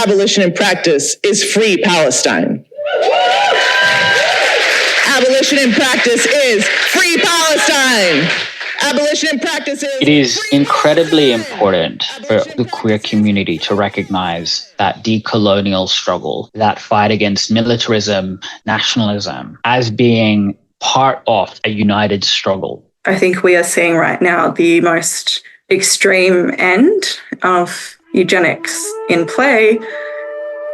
abolition in practice is free Palestine. Abolition in practice is free Palestine. Abolition in practice is... It is incredibly important for the queer community to recognise that decolonial struggle, that fight against militarism, nationalism, as being part of a united struggle. I think we are seeing right now the most extreme end of eugenics in play,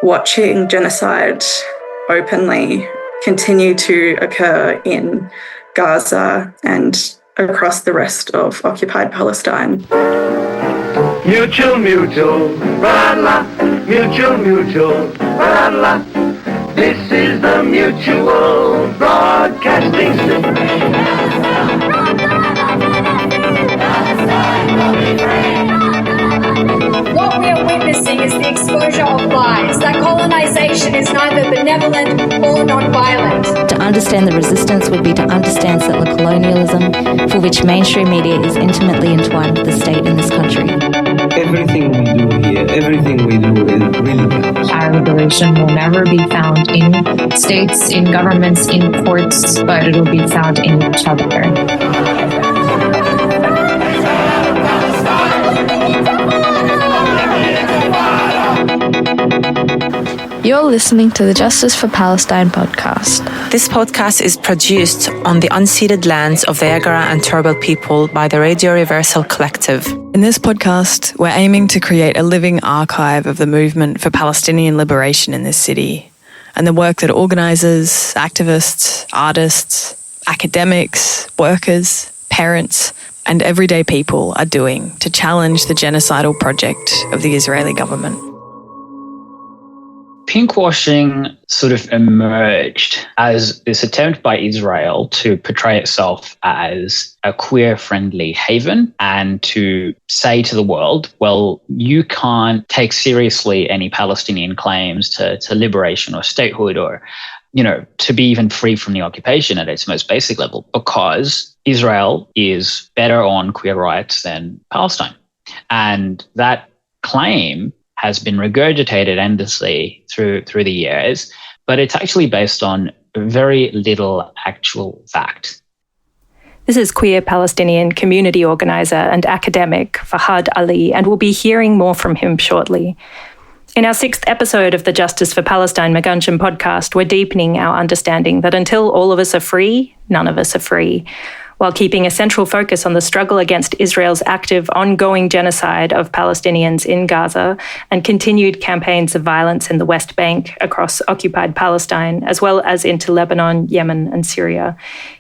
watching genocide openly continue to occur in Gaza and across the rest of occupied Palestine. Mutual, ra-la, mutual, ra-la. This is the Mutual Broadcasting System. What we are witnessing is the exposure of lies, that colonisation is neither benevolent or non-violent. To understand the resistance would be to understand settler-colonialism, for which mainstream media is intimately entwined with the state in this country. Everything we do here, everything we do is really counts. Our liberation will never be found in states, in governments, in courts, but it will be found in each other. You're listening to the Justice for Palestine podcast. This podcast is produced on the unceded lands of the Yagara and Turrbal people by the Radio Reversal Collective. In this podcast, we're aiming to create a living archive of the movement for Palestinian liberation in this city and the work that organisers, activists, artists, academics, workers, parents, and everyday people are doing to challenge the genocidal project of the Israeli government. Pinkwashing sort of emerged as this attempt by Israel to portray itself as a queer-friendly haven and to say to the world, well, you can't take seriously any Palestinian claims to liberation or statehood or, to be even free from the occupation at its most basic level because Israel is better on queer rights than Palestine. And that claim has been regurgitated endlessly through the years, but it's actually based on very little actual fact. This is queer Palestinian community organiser and academic Fahad Ali, and we'll be hearing more from him shortly. In our 6th episode of the Justice for Palestine Magandjin podcast, we're deepening our understanding that until all of us are free, none of us are free, while keeping a central focus on the struggle against Israel's active, ongoing genocide of Palestinians in Gaza and continued campaigns of violence in the West Bank across occupied Palestine, as well as into Lebanon, Yemen, and Syria.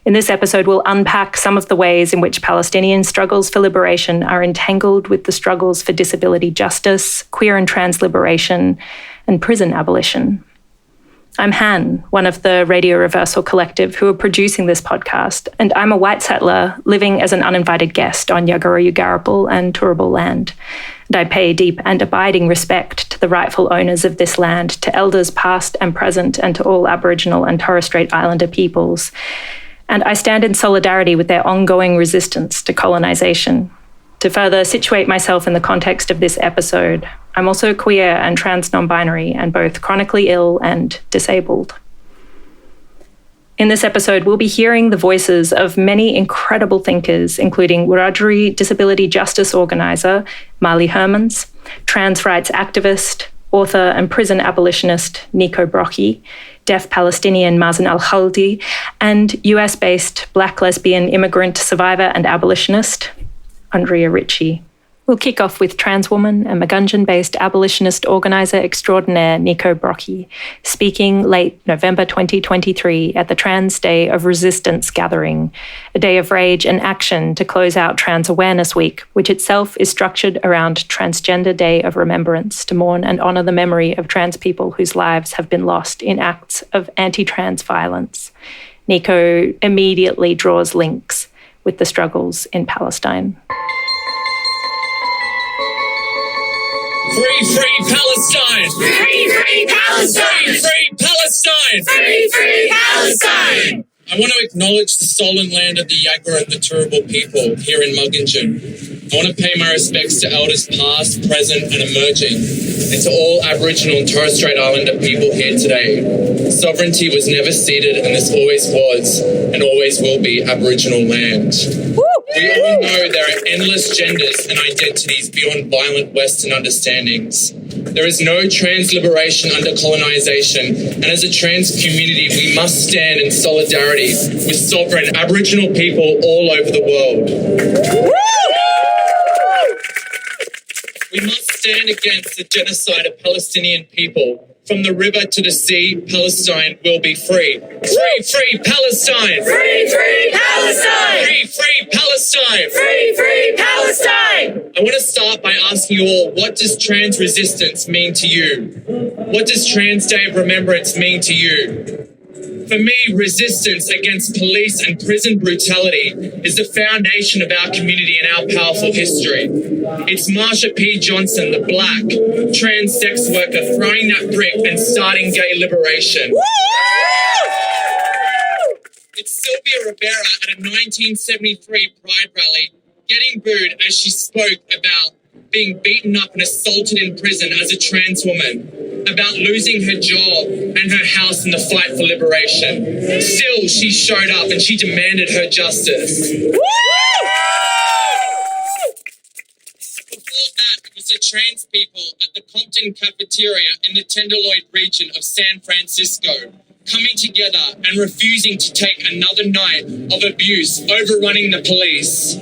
In this episode, we'll unpack some of the ways in which Palestinian struggles for liberation are entangled with the struggles for disability justice, queer and trans liberation, and prison abolition. I'm Han, one of the Radio Reversal Collective who are producing this podcast, and I'm a white settler living as an uninvited guest on Yagara Yugarapul and Turrbal land. And I pay deep and abiding respect to the rightful owners of this land, to elders past and present, and to all Aboriginal and Torres Strait Islander peoples. And I stand in solidarity with their ongoing resistance to colonisation. To further situate myself in the context of this episode, I'm also queer and trans non-binary and both chronically ill and disabled. In this episode, we'll be hearing the voices of many incredible thinkers, including Wiradjuri disability justice organiser Marley Hermans, trans rights activist, author and prison abolitionist Necho Brocchi, deaf Palestinian Mazen al-Khaldi, and US-based Black lesbian immigrant survivor and abolitionist Andrea Ritchie. We'll kick off with trans woman and Magandjin-based abolitionist organiser extraordinaire Necho Brocchi, speaking late November 2023 at the Trans Day of Resistance gathering, a day of rage and action to close out Trans Awareness Week, which itself is structured around Transgender Day of Remembrance to mourn and honour the memory of trans people whose lives have been lost in acts of anti-trans violence. Necho immediately draws links with the struggles in Palestine. Free, free Palestine! Free, free Palestine! Free Palestine! Free, free Palestine! I want to acknowledge the stolen land of the Yagara and the Turrbal people here in Magandjin. I want to pay my respects to elders past, present and emerging, and to all Aboriginal and Torres Strait Islander people here today. Sovereignty was never ceded, and this always was and always will be Aboriginal land. We all know there are endless genders and identities beyond violent Western understandings. There is no trans liberation under colonisation, and as a trans community, we must stand in solidarity with sovereign Aboriginal people all over the world. We must stand against the genocide of Palestinian people. From the river to the sea, Palestine will be free. Free, free Palestine! Free, free Palestine! Free, free Palestine! Free, free Palestine! I want to start by asking you all, what does trans resistance mean to you? What does Trans Day of Remembrance mean to you? For me, resistance against police and prison brutality is the foundation of our community and our powerful history. It's Marsha P. Johnson, the black trans sex worker, throwing that brick and starting gay liberation. It's Sylvia Rivera at a 1973 Pride rally getting booed as she spoke about being beaten up and assaulted in prison as a trans woman, about losing her job and her house in the fight for liberation. Still, she showed up and she demanded her justice. Before that, it was the trans people at the Compton cafeteria in the Tenderloin region of San Francisco, coming together and refusing to take another night of abuse, overrunning the police.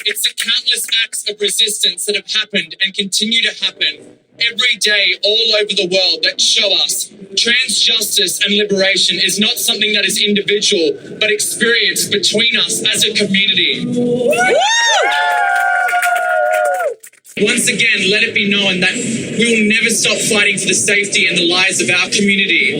It's the countless acts of resistance that have happened and continue to happen every day all over the world that show us trans justice and liberation is not something that is individual, but experienced between us as a community. Once again, let it be known that we will never stop fighting for the safety and the lives of our community.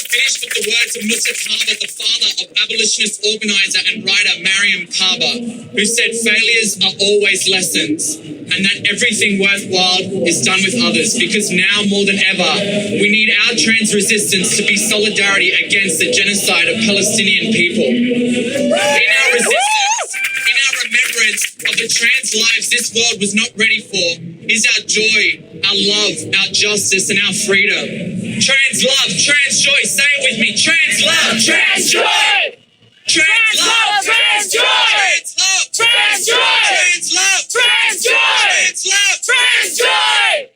Finish with the words of Musa Kaba, the father of abolitionist organiser and writer Mariam Kaba, who said failures are always lessons and that everything worthwhile is done with others, because now more than ever we need our trans resistance to be solidarity against the genocide of Palestinian people. In our resistance, in our remembrance of the trans lives this world was not ready for, is our joy, our love, our justice and our freedom. Trans love, trans joy, say it with me. Trans love, trans joy. Trans love, trans joy. Trans love, trans joy. Trans love, trans joy. Trans love, trans joy.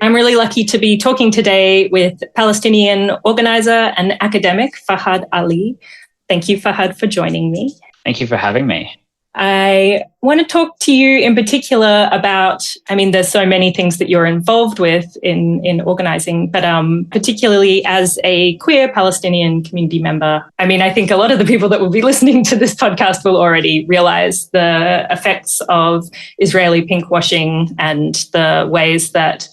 I'm really lucky to be talking today with Palestinian organiser and academic Fahad Ali. Thank you, Fahad, for joining me. Thank you for having me. I want to talk to you in particular about, there's so many things that you're involved with in organising, but particularly as a queer Palestinian community member. I think a lot of the people that will be listening to this podcast will already realise the effects of Israeli pinkwashing and the ways that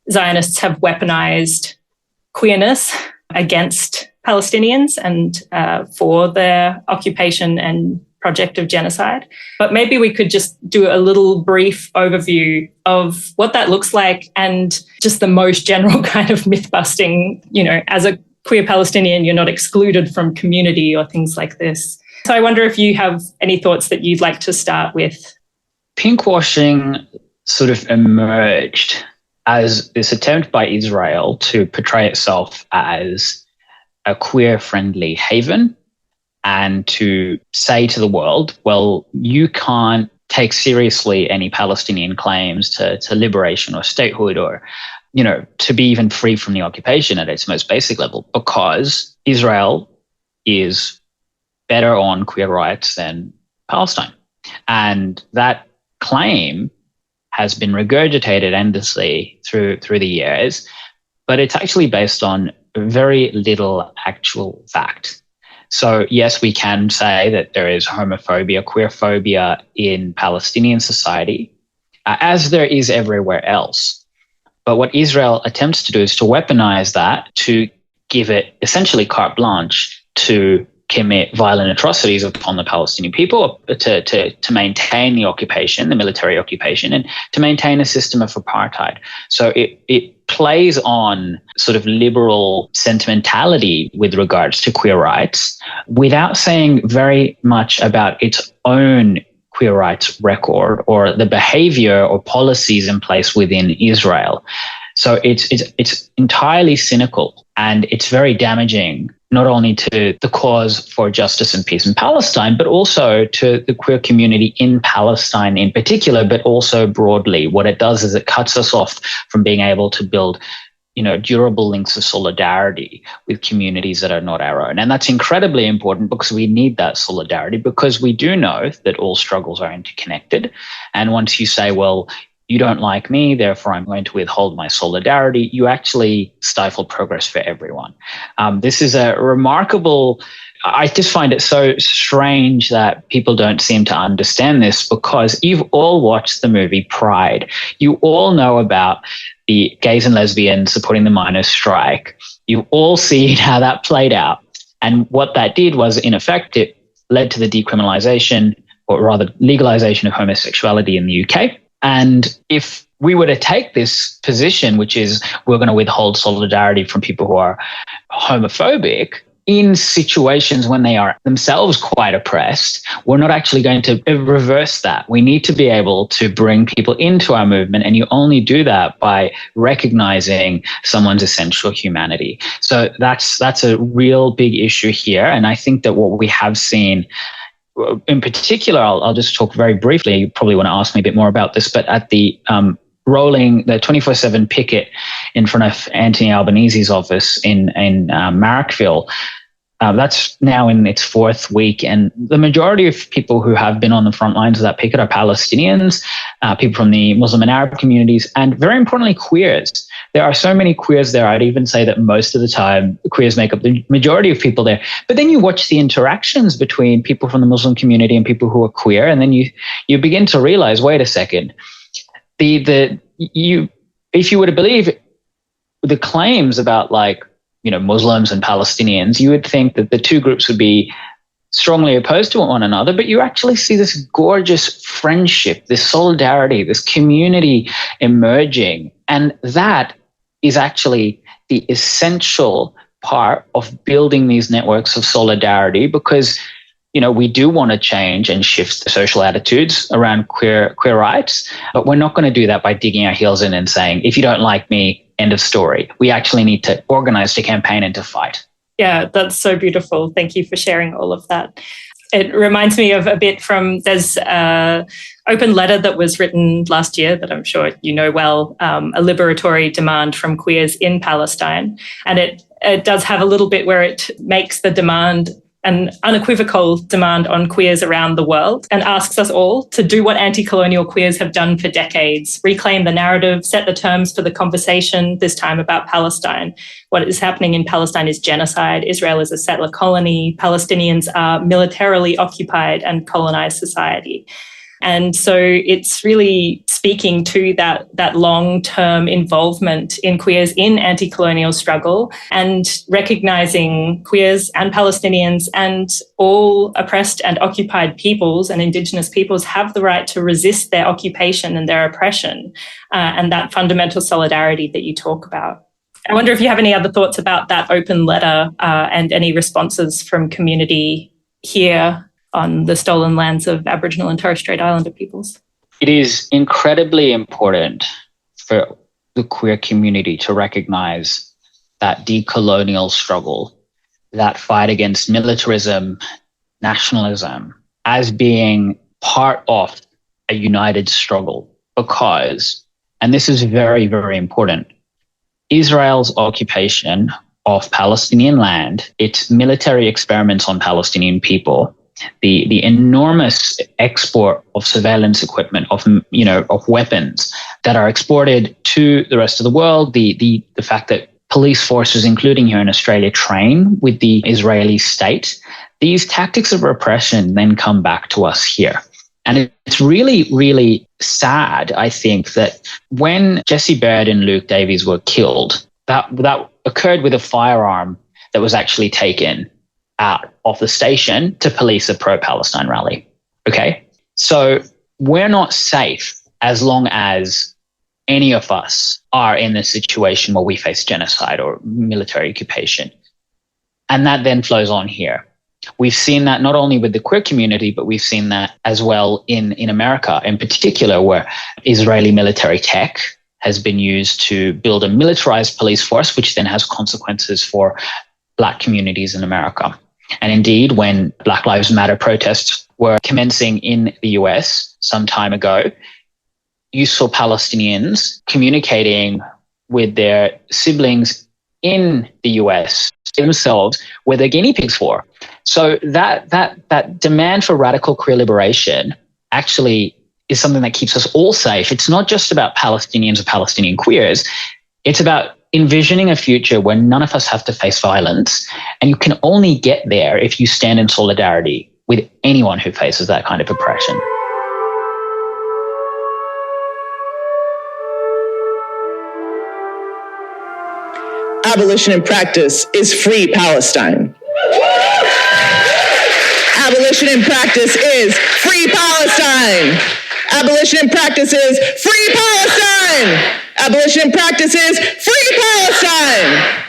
Zionists have weaponised queerness against Palestinians and for their occupation and project of genocide. But maybe we could just do a little brief overview of what that looks like and just the most general kind of myth busting. As a queer Palestinian, you're not excluded from community or things like this. So I wonder if you have any thoughts that you'd like to start with. Pinkwashing sort of emerged as this attempt by Israel to portray itself as a queer-friendly haven and to say to the world, well, you can't take seriously any Palestinian claims to liberation or statehood or, to be even free from the occupation at its most basic level, because Israel is better on queer rights than Palestine. And that claim has been regurgitated endlessly through the years, but it's actually based on very little actual fact. So yes, we can say that there is homophobia, queerphobia in Palestinian society, as there is everywhere else. But what Israel attempts to do is to weaponize that to give it essentially carte blanche to commit violent atrocities upon the Palestinian people, to maintain the occupation, the military occupation, and to maintain a system of apartheid. So it plays on sort of liberal sentimentality with regards to queer rights without saying very much about its own queer rights record or the behavior or policies in place within Israel. So it's entirely cynical, and it's very damaging, not only to the cause for justice and peace in Palestine, but also to the queer community in Palestine in particular, but also broadly. What it does is it cuts us off from being able to build, durable links of solidarity with communities that are not our own. And that's incredibly important because we need that solidarity, because we do know that all struggles are interconnected. And once you say, well, you don't like me, therefore I'm going to withhold my solidarity, you actually stifle progress for everyone. This is a remarkable, I just find it so strange that people don't seem to understand this, because you've all watched the movie Pride. You all know about the gays and lesbians supporting the miners' strike. You've all seen how that played out. And what that did was, in effect, it led to the decriminalization, or rather legalization, of homosexuality in the UK. And if we were to take this position, which is we're going to withhold solidarity from people who are homophobic in situations when they are themselves quite oppressed, we're not actually going to reverse that. We need to be able to bring people into our movement, and you only do that by recognizing someone's essential humanity. So that's a real big issue here. And I think that what we have seen, in particular, I'll just talk very briefly. You probably want to ask me a bit more about this, but at the rolling the 24/7 picket in front of Anthony Albanese's office in Marrickville, that's now in its fourth week, and the majority of people who have been on the front lines of that picket are Palestinians, people from the Muslim and Arab communities, and very importantly, queers. There are so many queers there. I'd even say that most of the time, queers make up the majority of people there. But then you watch the interactions between people from the Muslim community and people who are queer, and then you begin to realize, wait a second, if you were to believe the claims about Muslims and Palestinians, you would think that the two groups would be strongly opposed to one another, but you actually see this gorgeous friendship, this solidarity, this community emerging. And that is actually the essential part of building these networks of solidarity, because we do want to change and shift social attitudes around queer rights, but we're not going to do that by digging our heels in and saying, if you don't like me, end of story. We actually need to organize, to campaign, and to fight. Yeah, that's so beautiful. Thank you for sharing all of that. It reminds me of a bit from, there's an open letter that was written last year that I'm sure you know well, a liberatory demand from queers in Palestine. And it does have a little bit where it makes the demand an unequivocal demand on queers around the world, and asks us all to do what anti-colonial queers have done for decades: reclaim the narrative, set the terms for the conversation, this time about Palestine. What is happening in Palestine is genocide. Israel is a settler colony. Palestinians are militarily occupied and colonized society. And so it's really speaking to that long-term involvement in queers in anti-colonial struggle, and recognising queers and Palestinians and all oppressed and occupied peoples and Indigenous peoples have the right to resist their occupation and their oppression, and that fundamental solidarity that you talk about. I wonder if you have any other thoughts about that open letter and any responses from community here on the stolen lands of Aboriginal and Torres Strait Islander peoples. It is incredibly important for the queer community to recognise that decolonial struggle, that fight against militarism, nationalism, as being part of a united struggle, because, and this is very, very important, Israel's occupation of Palestinian land, its military experiments on Palestinian people, the enormous export of surveillance equipment, of weapons that are exported to the rest of the world, the fact that police forces, including here in Australia, train with the Israeli state, these tactics of repression then come back to us here. And it's really, really sad, I think, that when Jesse Baird and Luke Davies were killed, that occurred with a firearm that was actually taken out of the station to police a pro-Palestine rally. Okay? So we're not safe as long as any of us are in a situation where we face genocide or military occupation. And that then flows on here. We've seen that not only with the queer community, but we've seen that as well in America, in particular, where Israeli military tech has been used to build a militarized police force, which then has consequences for Black communities in America. And indeed, when Black Lives Matter protests were commencing in the US some time ago, you saw Palestinians communicating with their siblings in the US themselves were the guinea pigs for. So that demand for radical queer liberation actually is something that keeps us all safe. It's not just about Palestinians or Palestinian queers. It's about envisioning a future where none of us have to face violence. And you can only get there if you stand in solidarity with anyone who faces that kind of oppression. Abolition in practice is free Palestine. Abolition in practice is free Palestine. Abolition in practice is free Palestine. Abolition in practice is free Palestine.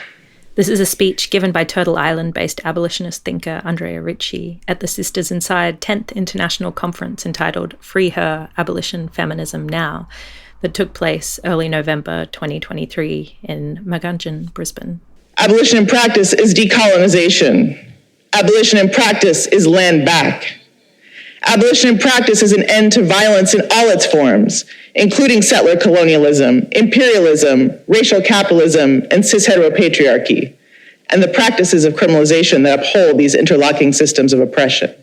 This is a speech given by Turtle Island-based abolitionist thinker Andrea Ritchie at the Sisters Inside 10th International Conference entitled Free Her, Abolition, Feminism Now, that took place early November 2023 in Magandjin, Brisbane. Abolition in practice is decolonization. Abolition in practice is land back. Abolition in practice is an end to violence in all its forms, including settler-colonialism, imperialism, racial capitalism, and cis-heteropatriarchy, and the practices of criminalization that uphold these interlocking systems of oppression.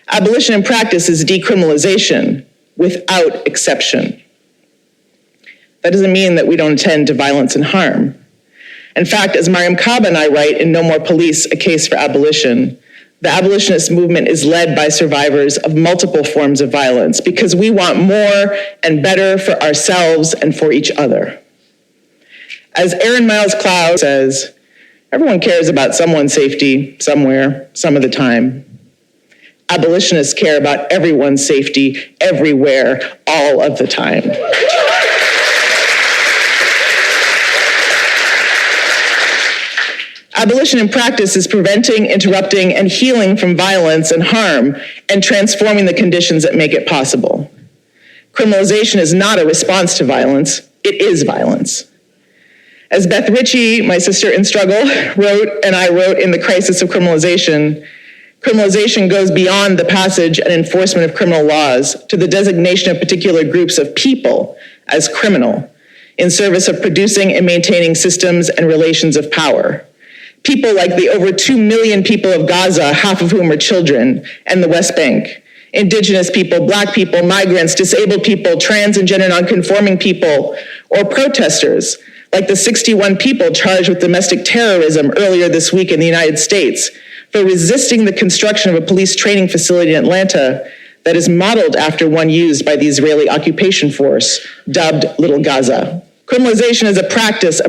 Abolition in practice is decriminalization without exception. That doesn't mean that we don't attend to violence and harm. In fact, as Mariam Kaba and I write in No More Police, A Case for Abolition, the abolitionist movement is led by survivors of multiple forms of violence because we want more and better for ourselves and for each other. As Aaron Miles Cloud says, everyone cares about someone's safety somewhere, some of the time. Abolitionists care about everyone's safety everywhere, all of the time. Abolition in practice is preventing, interrupting, and healing from violence and harm and transforming the conditions that make it possible. Criminalization is not a response to violence, it is violence. As Beth Ritchie, my sister in struggle, wrote, and I wrote in The Crisis of Criminalization, criminalization goes beyond the passage and enforcement of criminal laws to the designation of particular groups of people as criminal in service of producing and maintaining systems and relations of power. People like the over 2 million people of Gaza, half of whom are children, and the West Bank. Indigenous people, Black people, migrants, disabled people, trans and gender nonconforming people, or protesters, like the 61 people charged with domestic terrorism earlier this week in the United States for resisting the construction of a police training facility in Atlanta that is modeled after one used by the Israeli occupation force, dubbed Little Gaza. Criminalization is a practice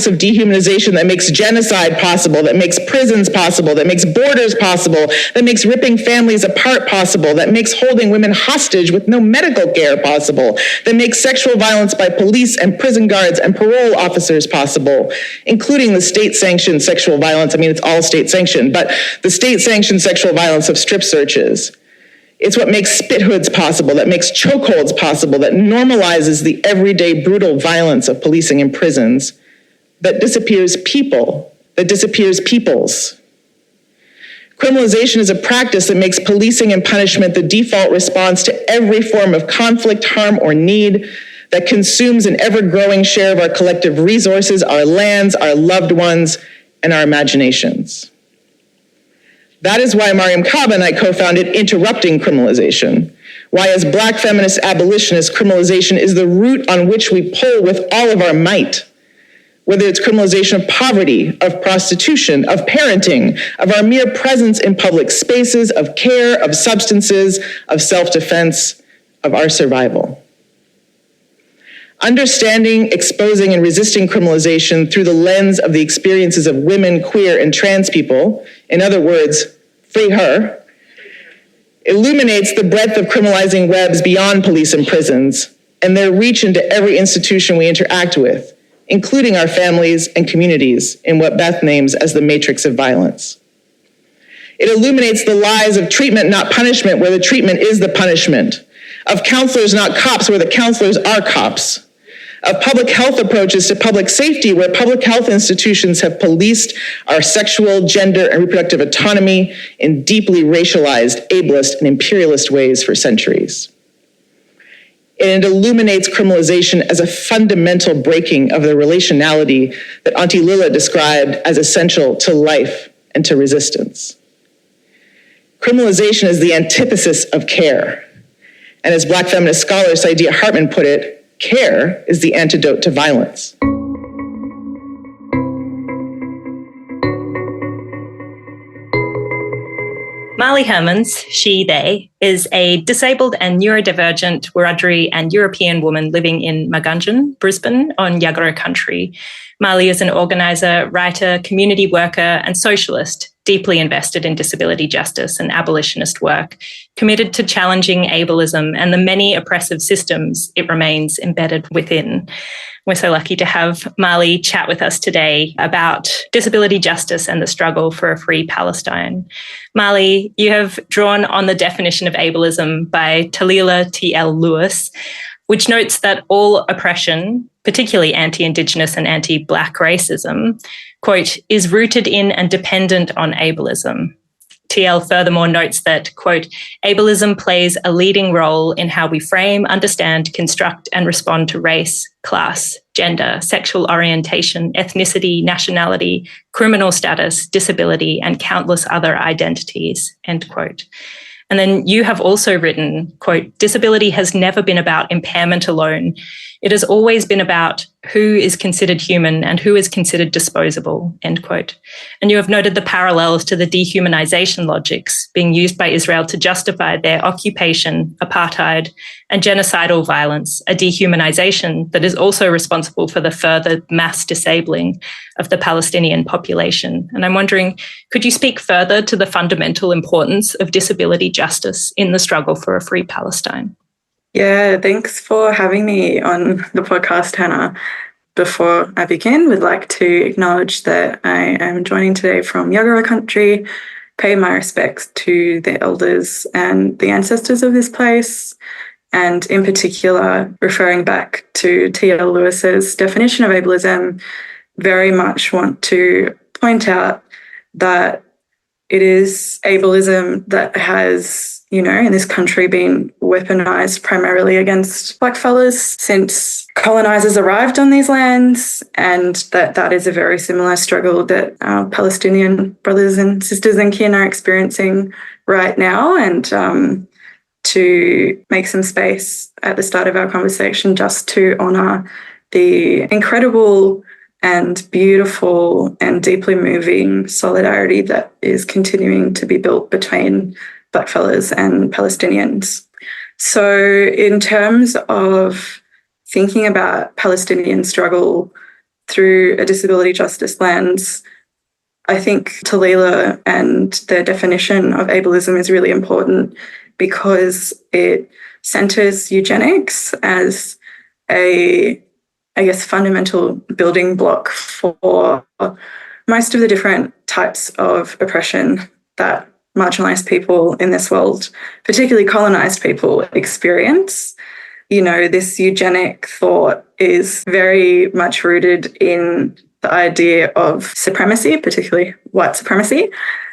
of dehumanization that makes genocide possible, that makes prisons possible, that makes borders possible, that makes ripping families apart possible, that makes holding women hostage with no medical care possible, that makes sexual violence by police and prison guards and parole officers possible, including the state-sanctioned sexual violence. I mean, it's all state-sanctioned, but the state-sanctioned sexual violence of strip searches. It's what makes spit hoods possible, that makes chokeholds possible, that normalizes the everyday brutal violence of policing in prisons, that disappears people, that disappears peoples. Criminalization is a practice that makes policing and punishment the default response to every form of conflict, harm, or need, that consumes an ever-growing share of our collective resources, our lands, our loved ones, and our imaginations. That is why Mariam Kaba and I co-founded Interrupting Criminalization, why as Black feminist abolitionists, criminalization is the root on which we pull with all of our might, whether it's criminalization of poverty, of prostitution, of parenting, of our mere presence in public spaces, of care, of substances, of self-defense, of our survival. Understanding, exposing, and resisting criminalization through the lens of the experiences of women, queer, and trans people, in other words, free her, illuminates the breadth of criminalizing webs beyond police and prisons and their reach into every institution we interact with, including our families and communities in what Beth names as the matrix of violence. It illuminates the lies of treatment, not punishment, where the treatment is the punishment, of counselors, not cops, where the counselors are cops, of public health approaches to public safety, where public health institutions have policed our sexual, gender, and reproductive autonomy in deeply racialized, ableist, and imperialist ways for centuries. And it illuminates criminalization as a fundamental breaking of the relationality that Auntie Lila described as essential to life and to resistance. Criminalization is the antithesis of care. And as Black feminist scholar Saidiya Hartman put it, care is the antidote to violence. Marley Hermans, she, they, is a disabled and neurodivergent Wiradjuri and European woman living in Magandjin, Brisbane, on Yagara country. Marley is an organiser, writer, community worker and socialist, deeply invested in disability justice and abolitionist work, committed to challenging ableism and the many oppressive systems it remains embedded within. We're so lucky to have Marley chat with us today about disability justice and the struggle for a free Palestine. Marley, you have drawn on the definition of ableism by Talila T.L. Lewis, which notes that all oppression, particularly anti-Indigenous and anti-Black racism, quote, is rooted in and dependent on ableism. TL furthermore notes that, quote, ableism plays a leading role in how we frame, understand, construct, and respond to race, class, gender, sexual orientation, ethnicity, nationality, criminal status, disability, and countless other identities, end quote. And then you have also written, quote, disability has never been about impairment alone. It has always been about who is considered human and who is considered disposable, end quote. And you have noted the parallels to the dehumanization logics being used by Israel to justify their occupation, apartheid, and genocidal violence, a dehumanization that is also responsible for the further mass disabling of the Palestinian population. And I'm wondering, could you speak further to the fundamental importance of disability justice in the struggle for a free Palestine? Yeah, thanks for having me on the podcast, Hannah. Before I begin, we'd like to acknowledge that I am joining today from Yagara country, pay my respects to the elders and the ancestors of this place, and in particular, referring back to T.L. Lewis's definition of ableism, very much want to point out that it is ableism that has, in this country been weaponized primarily against blackfellas since colonizers arrived on these lands, and that is a very similar struggle that our Palestinian brothers and sisters and kin are experiencing right now. And to make some space at the start of our conversation just to honour the incredible and beautiful and deeply moving solidarity that is continuing to be built between blackfellas and Palestinians. So in terms of thinking about Palestinian struggle through a disability justice lens, I think Talila and their definition of ableism is really important because it centres eugenics as a, fundamental building block for most of the different types of oppression that marginalised people in this world, particularly colonised people, experience. This eugenic thought is very much rooted in the idea of supremacy, particularly white supremacy,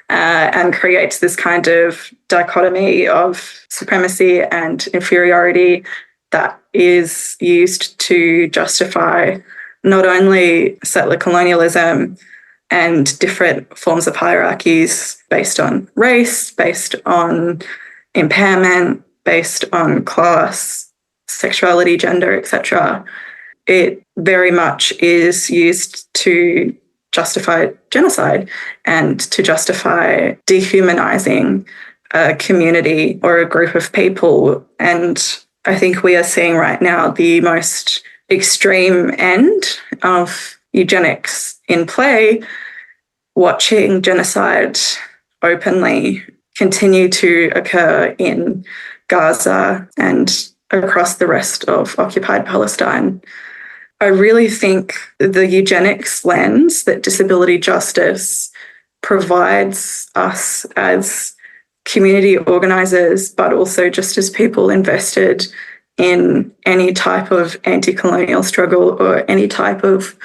and creates this kind of dichotomy of supremacy and inferiority that is used to justify not only settler colonialism and different forms of hierarchies based on race, based on impairment, based on class, sexuality, gender, etc. It very much is used to justify genocide and to justify dehumanizing a community or a group of people. And I think we are seeing right now the most extreme end of eugenics in play, watching genocide openly continue to occur in Gaza and across the rest of occupied Palestine. I really think the eugenics lens that disability justice provides us as community organisers, but also just as people invested in any type of anti-colonial struggle or any type of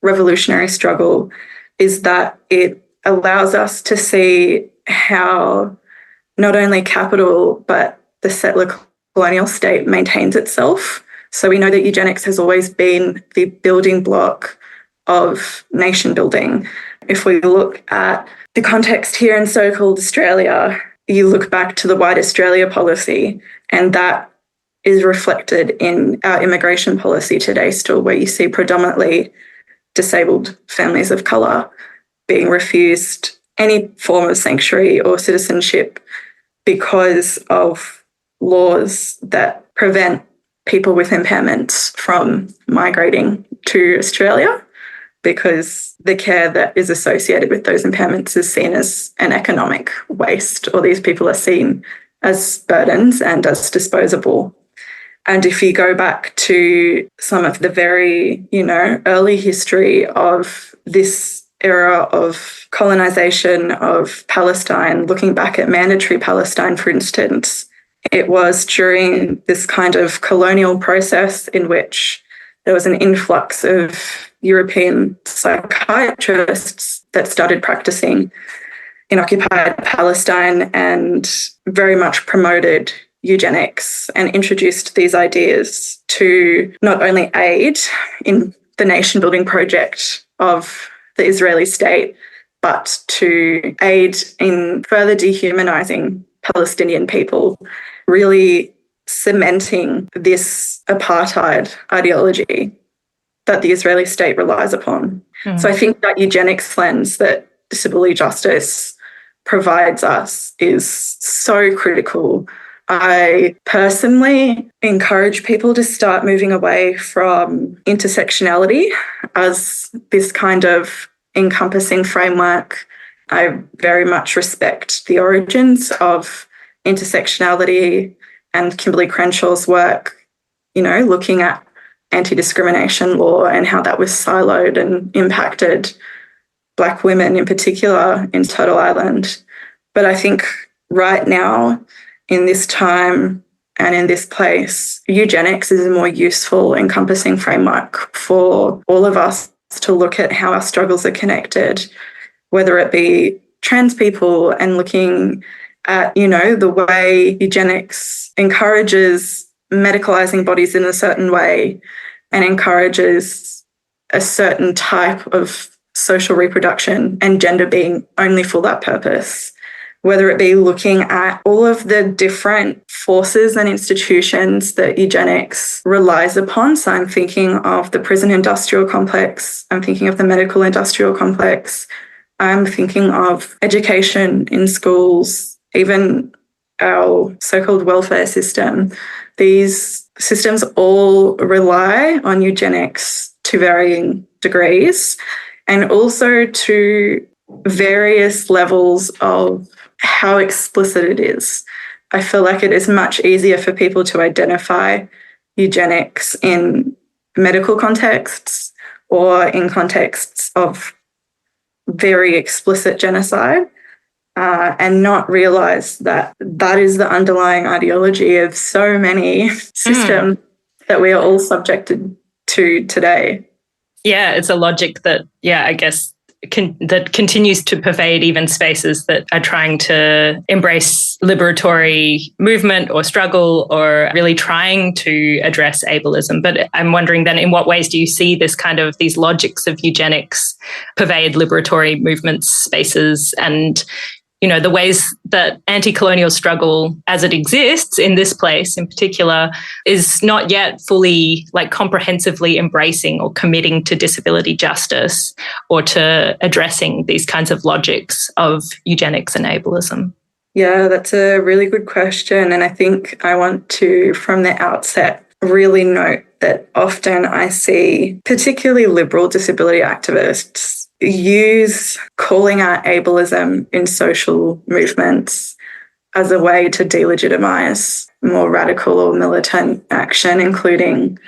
revolutionary struggle, is that it allows us to see how not only capital, but the settler-colonial state maintains itself. So we know that eugenics has always been the building block of nation building. If we look at the context here in so-called Australia, you look back to the White Australia policy, and that is reflected in our immigration policy today still, where you see predominantly disabled families of colour being refused any form of sanctuary or citizenship because of laws that prevent people with impairments from migrating to Australia, because the care that is associated with those impairments is seen as an economic waste, or these people are seen as burdens and as disposable. And if you go back to some of the very, early history of this era of colonisation of Palestine, looking back at mandatory Palestine, for instance, it was during this kind of colonial process in which there was an influx of European psychiatrists that started practicing in occupied Palestine and very much promoted eugenics and introduced these ideas to not only aid in the nation-building project of the Israeli state, but to aid in further dehumanizing Palestinian people, really cementing this apartheid ideology that the Israeli state relies upon. So I think that eugenics lens that disability justice provides us is so critical. I personally encourage people to start moving away from intersectionality as this kind of encompassing framework. I very much respect the origins of intersectionality and Kimberly Crenshaw's work, looking at anti-discrimination law and how that was siloed and impacted Black women in particular in Turtle Island. But I think right now, in this time and in this place, eugenics is a more useful, encompassing framework for all of us to look at how our struggles are connected, whether it be trans people and looking at, the way eugenics encourages medicalising bodies in a certain way and encourages a certain type of social reproduction and gender being only for that purpose, whether it be looking at all of the different forces and institutions that eugenics relies upon. So I'm thinking of the prison industrial complex, I'm thinking of the medical industrial complex, I'm thinking of education in schools, even our so-called welfare system. These systems all rely on eugenics to varying degrees, and also to various levels of how explicit it is. I feel like it is much easier for people to identify eugenics in medical contexts or in contexts of very explicit genocide, and not realise that that is the underlying ideology of so many systems that we are all subjected to today. Yeah, it's a logic that, I guess, that continues to pervade even spaces that are trying to embrace liberatory movement or struggle or really trying to address ableism. But I'm wondering then, in what ways do you see this kind of these logics of eugenics pervade liberatory movements, spaces, and the ways that anti-colonial struggle as it exists in this place in particular is not yet fully comprehensively embracing or committing to disability justice or to addressing these kinds of logics of eugenics and ableism? Yeah, that's a really good question. And I think I want to, from the outset, really note that often I see particularly liberal disability activists use calling out ableism in social movements as a way to delegitimize more radical or militant action, including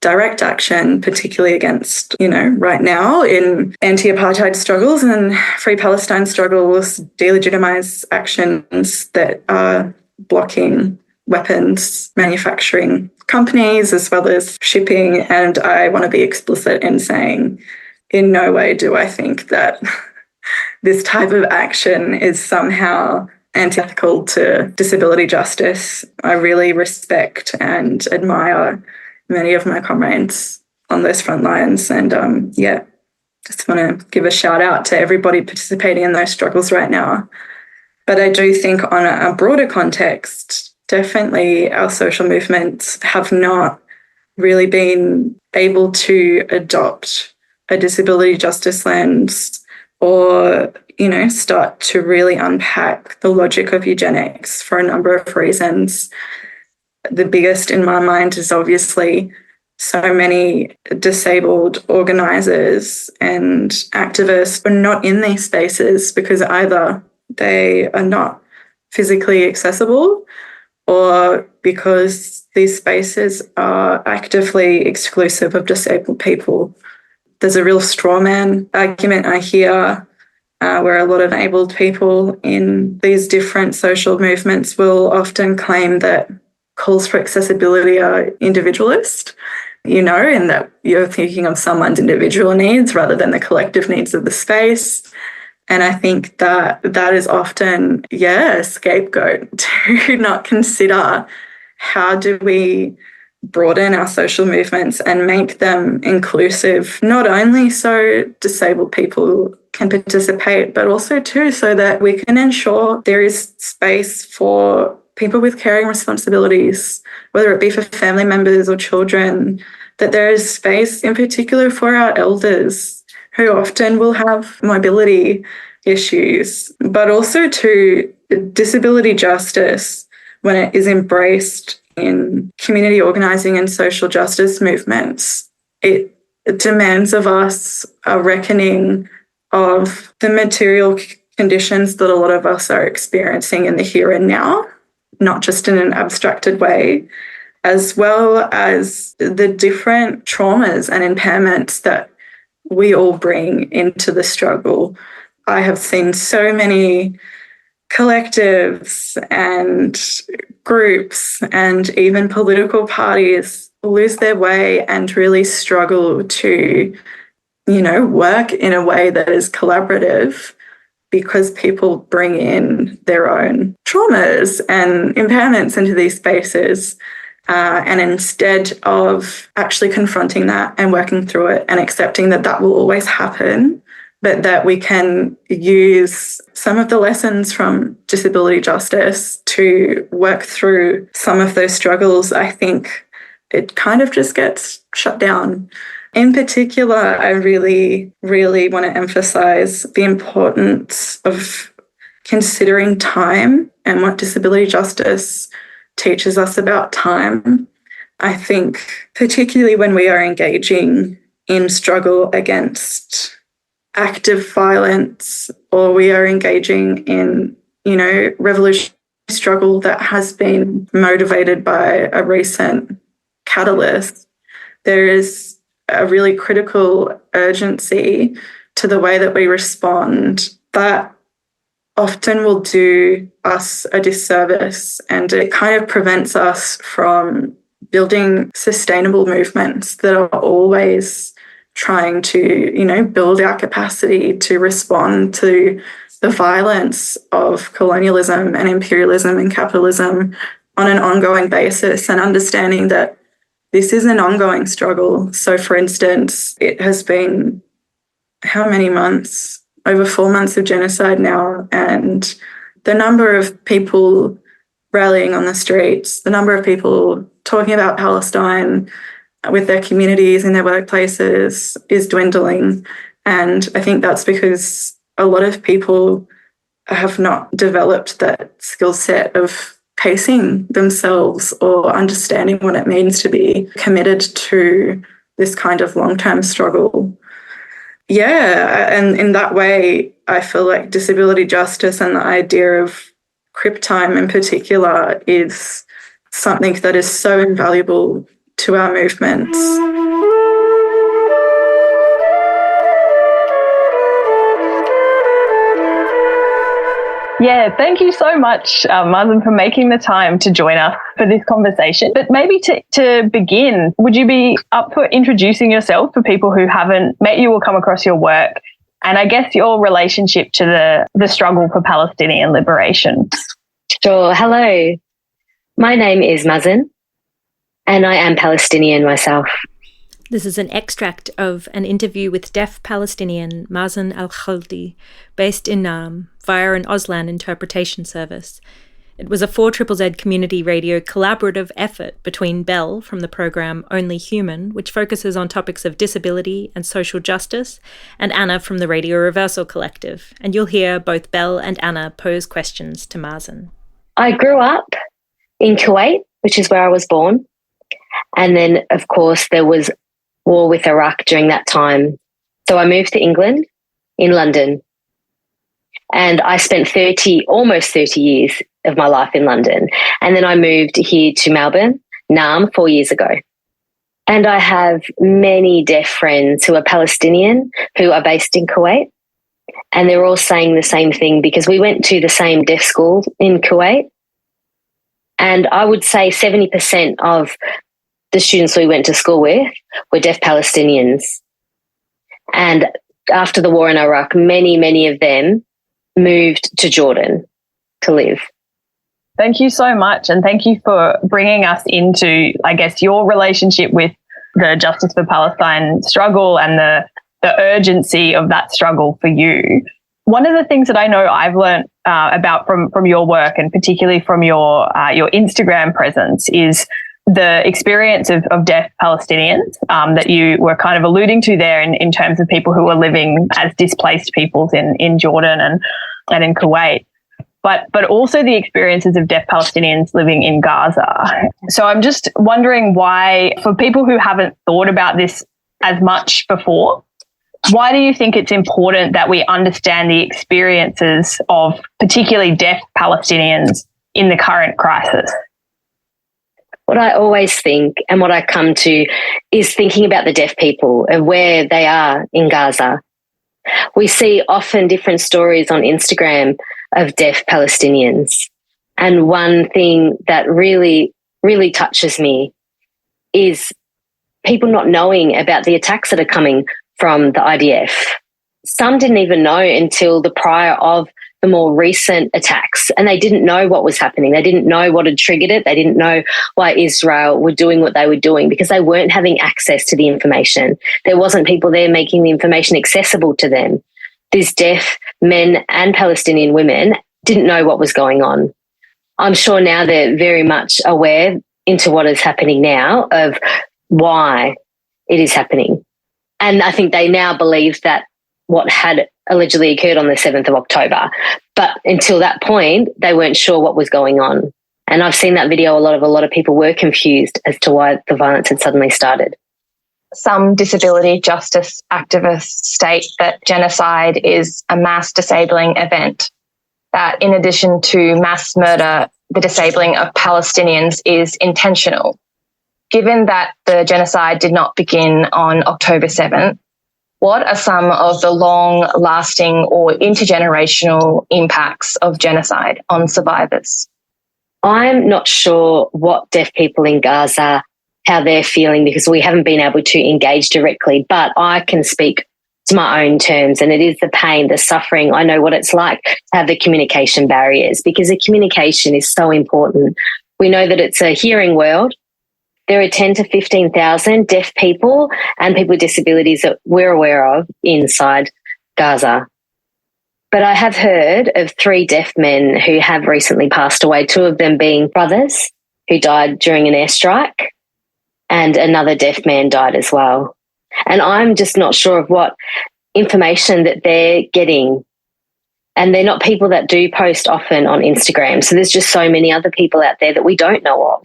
direct action, particularly against, right now in anti-apartheid struggles and free Palestine struggles, delegitimize actions that are blocking weapons manufacturing companies as well as shipping. And I want to be explicit in saying in no way do I think that this type of action is somehow antithetical to disability justice. I really respect and admire many of my comrades on those front lines. And just want to give a shout out to everybody participating in those struggles right now. But I do think on a broader context, definitely our social movements have not really been able to adopt a disability justice lens or, start to really unpack the logic of eugenics for a number of reasons. The biggest in my mind is obviously so many disabled organisers and activists are not in these spaces because either they are not physically accessible or because these spaces are actively exclusive of disabled people. There's a real straw man argument I hear where a lot of abled people in these different social movements will often claim that calls for accessibility are individualist, and that you're thinking of someone's individual needs rather than the collective needs of the space. And I think that is often, a scapegoat to not consider how do we broaden our social movements and make them inclusive, not only so disabled people can participate, but also too so that we can ensure there is space for people with caring responsibilities, whether it be for family members or children, that there is space in particular for our elders who often will have mobility issues, but also to disability justice when it is embraced in community organising and social justice movements. It demands of us a reckoning of the material conditions that a lot of us are experiencing in the here and now, not just in an abstracted way, as well as the different traumas and impairments that we all bring into the struggle. I have seen so many collectives and groups and even political parties lose their way and really struggle to, work in a way that is collaborative because people bring in their own traumas and impairments into these spaces. And instead of actually confronting that and working through it and accepting that that will always happen, but that we can use some of the lessons from disability justice to work through some of those struggles, I think it kind of just gets shut down. In particular, I really, really want to emphasize the importance of considering time and what disability justice teaches us about time. I think particularly when we are engaging in struggle against active violence or we are engaging in, revolutionary struggle that has been motivated by a recent catalyst, there is a really critical urgency to the way that we respond that often will do us a disservice, and it kind of prevents us from building sustainable movements that are always trying to, build our capacity to respond to the violence of colonialism and imperialism and capitalism on an ongoing basis, and understanding that this is an ongoing struggle. So, for instance, it has been how many months? Over 4 months of genocide now, and the number of people rallying on the streets, the number of people talking about Palestine with their communities in their workplaces is dwindling. And I think that's because a lot of people have not developed that skill set of pacing themselves or understanding what it means to be committed to this kind of long-term struggle. Yeah, and in that way, I feel like disability justice and the idea of crip time in particular is something that is so invaluable to our movements. Yeah, thank you so much, Mazen, for making the time to join us for this conversation. But maybe to begin, would you be up for introducing yourself for people who haven't met you or come across your work, and I guess your relationship to the struggle for Palestinian liberation? Sure. Hello. My name is Mazen, and I am Palestinian myself. This is an extract of an interview with deaf Palestinian Mazen Al-Khaldi, based in Naam, via an Auslan interpretation service. It was a 4ZZZ community radio collaborative effort between Belle from the programme Only Human, which focuses on topics of disability and social justice, and Anna from the Radio Reversal Collective. And you'll hear both Belle and Anna pose questions to Mazen. I grew up in Kuwait, which is where I was born. And then, of course, there was war with Iraq during that time. So I moved to England, in London. And I spent almost 30 years of my life in London. And then I moved here to Melbourne, Naam, 4 years ago. And I have many deaf friends who are Palestinian, who are based in Kuwait. And they're all saying the same thing because we went to the same deaf school in Kuwait. And I would say 70% of the students we went to school with were deaf Palestinians. And after the war in Iraq, many of them moved to Jordan to live. Thank you so much. And thank you for bringing us into, I guess, your relationship with the Justice for Palestine struggle and the urgency of that struggle for you. One of the things that I know I've learned about from your work, and particularly from your Instagram presence, is the experience of deaf Palestinians that you were kind of alluding to there in terms of people who are living as displaced peoples in Jordan and in Kuwait, but also the experiences of deaf Palestinians living in Gaza. So I'm just wondering why, for people who haven't thought about this as much before, why do you think it's important that we understand the experiences of particularly deaf Palestinians in the current crisis? What I always think and what I come to is thinking about the deaf people and where they are in Gaza. We see often different stories on Instagram of deaf Palestinians. And one thing that really, really touches me is people not knowing about the attacks that are coming from the IDF. Some didn't even know until the prior of the more recent attacks, and they didn't know what was happening. They didn't know what had triggered it. They didn't know why Israel were doing what they were doing because they weren't having access to the information. There wasn't people there making the information accessible to them. These deaf men and Palestinian women didn't know what was going on. I'm sure now they're very much aware into what is happening now of why it is happening. And I think they now believe that what had allegedly occurred on the 7th of October. But until that point, they weren't sure what was going on. And I've seen that video. A lot of people were confused as to why the violence had suddenly started. Some disability justice activists state that genocide is a mass disabling event, that in addition to mass murder, the disabling of Palestinians is intentional. Given that the genocide did not begin on October 7th, what are some of the long-lasting or intergenerational impacts of genocide on survivors? I'm not sure what deaf people in Gaza, how they're feeling, because we haven't been able to engage directly, but I can speak to my own terms, and it is the pain, the suffering. I know what it's like to have the communication barriers because the communication is so important. We know that it's a hearing world. There are 10 to 15,000 deaf people and people with disabilities that we're aware of inside Gaza. But I have heard of 3 deaf men who have recently passed away, 2 of them being brothers who died during an airstrike, and another deaf man died as well. And I'm just not sure of what information that they're getting And they're not people that do post often on Instagram. So there's just so many other people out there that we don't know of.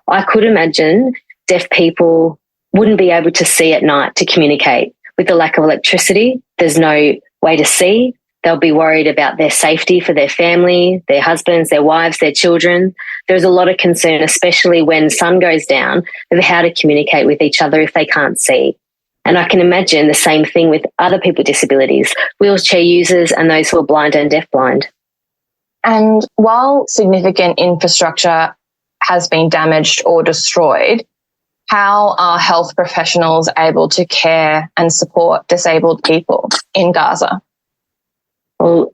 I could imagine deaf people wouldn't be able to see at night to communicate. With the lack of electricity, there's no way to see. They'll be worried about their safety for their family, their husbands, their wives, their children. There's a lot of concern, especially when sun goes down, of how to communicate with each other if they can't see. And I can imagine the same thing with other people with disabilities, wheelchair users and those who are blind and deafblind. And while significant infrastructure has been damaged or destroyed, how are health professionals able to care and support disabled people in Gaza? Well,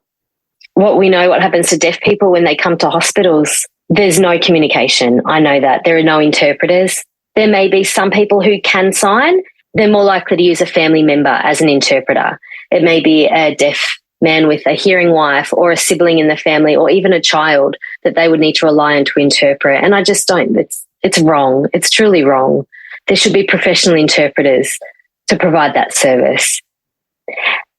what we know, what happens to deaf people when they come to hospitals, there's no communication. I know that. There are no interpreters. There may be some people who can sign. They're more likely to use a family member as an interpreter. It may be a deaf man with a hearing wife or a sibling in the family or even a child that they would need to rely on to interpret. And I just don't, it's wrong. It's truly wrong. There should be professional interpreters to provide that service.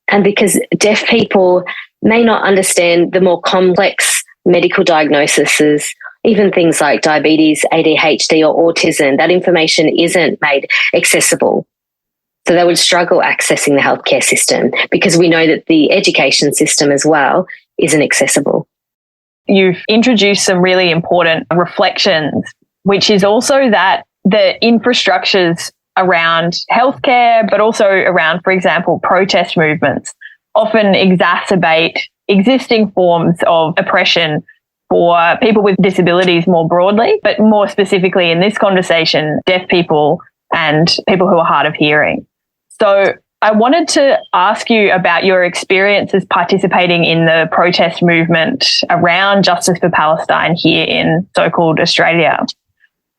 And because deaf people may not understand the more complex medical diagnoses, even things like diabetes, ADHD or autism, that information isn't made accessible. So they would struggle accessing the healthcare system because we know that the education system as well isn't accessible. You've introduced some really important reflections, which is also that the infrastructures around healthcare, but also around, for example, protest movements, often exacerbate existing forms of oppression for people with disabilities more broadly, but more specifically in this conversation, deaf people and people who are hard of hearing. So I wanted to ask you about your experiences participating in the protest movement around Justice for Palestine here in so-called Australia,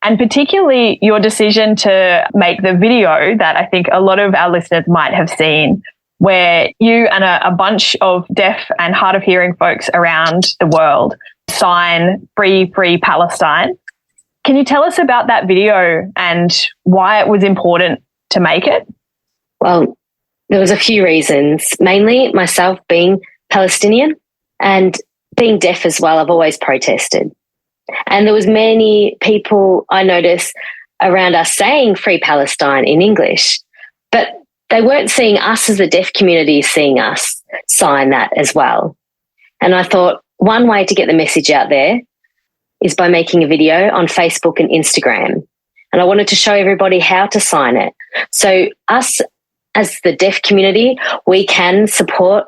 and particularly your decision to make the video that I think a lot of our listeners might have seen, where you and a bunch of deaf and hard of hearing folks around the world sign Free Palestine. Can you tell us about that video and why it was important to make it? Well, there was a few reasons, mainly myself being Palestinian and being deaf as well. I've always protested. And there was many people I noticed around us saying Free Palestine in English, but they weren't seeing us as the deaf community seeing us sign that as well. And I thought one way to get the message out there is by making a video on Facebook and Instagram. And I wanted to show everybody how to sign it. So us as the deaf community, we can support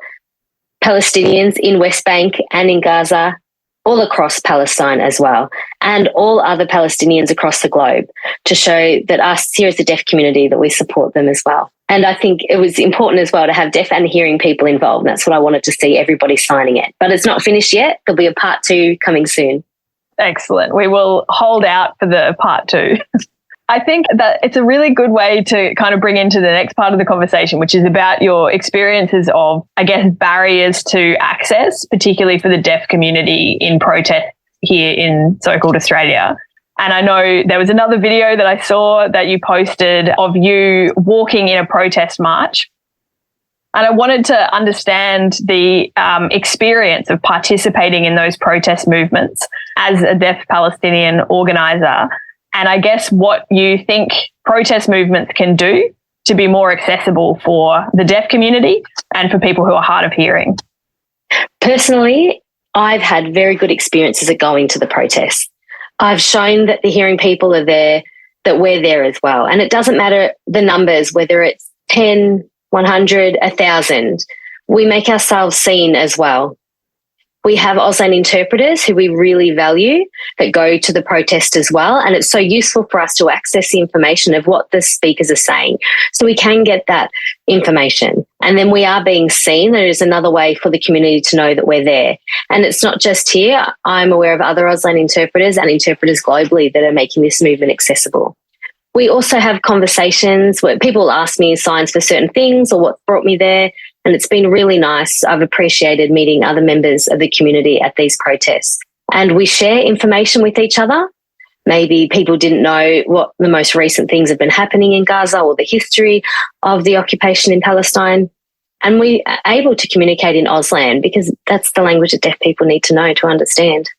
Palestinians in West Bank and in Gaza, all across Palestine as well, and all other Palestinians across the globe, to show that us here as the deaf community, that we support them as well. And I think it was important as well to have deaf and hearing people involved. And that's what I wanted to see, everybody signing it. But it's not finished yet. There'll be a part 2 coming soon. Excellent. We will hold out for the part 2. I think that it's a really good way to kind of bring into the next part of the conversation, which is about your experiences of, I guess, barriers to access, particularly for the deaf community in protest here in so-called Australia. And I know there was another video that I saw that you posted of you walking in a protest march. And I wanted to understand the experience of participating in those protest movements as a deaf Palestinian organiser. And I guess what you think protest movements can do to be more accessible for the deaf community and for people who are hard of hearing. Personally, I've had very good experiences of going to the protests. I've shown that the hearing people are there, that we're there as well. And it doesn't matter the numbers, whether it's 10, 100, 1,000. We make ourselves seen as well. We have Auslan interpreters who we really value that go to the protest as well. And it's so useful for us to access the information of what the speakers are saying, so we can get that information. And then we are being seen. There is another way for the community to know that we're there. And it's not just here. I'm aware of other Auslan interpreters and interpreters globally that are making this movement accessible. We also have conversations where people ask me signs for certain things or what brought me there. And it's been really nice. I've appreciated meeting other members of the community at these protests. And we share information with each other. Maybe people didn't know what the most recent things have been happening in Gaza or the history of the occupation in Palestine. And we are able to communicate in Auslan because that's the language that deaf people need to know to understand.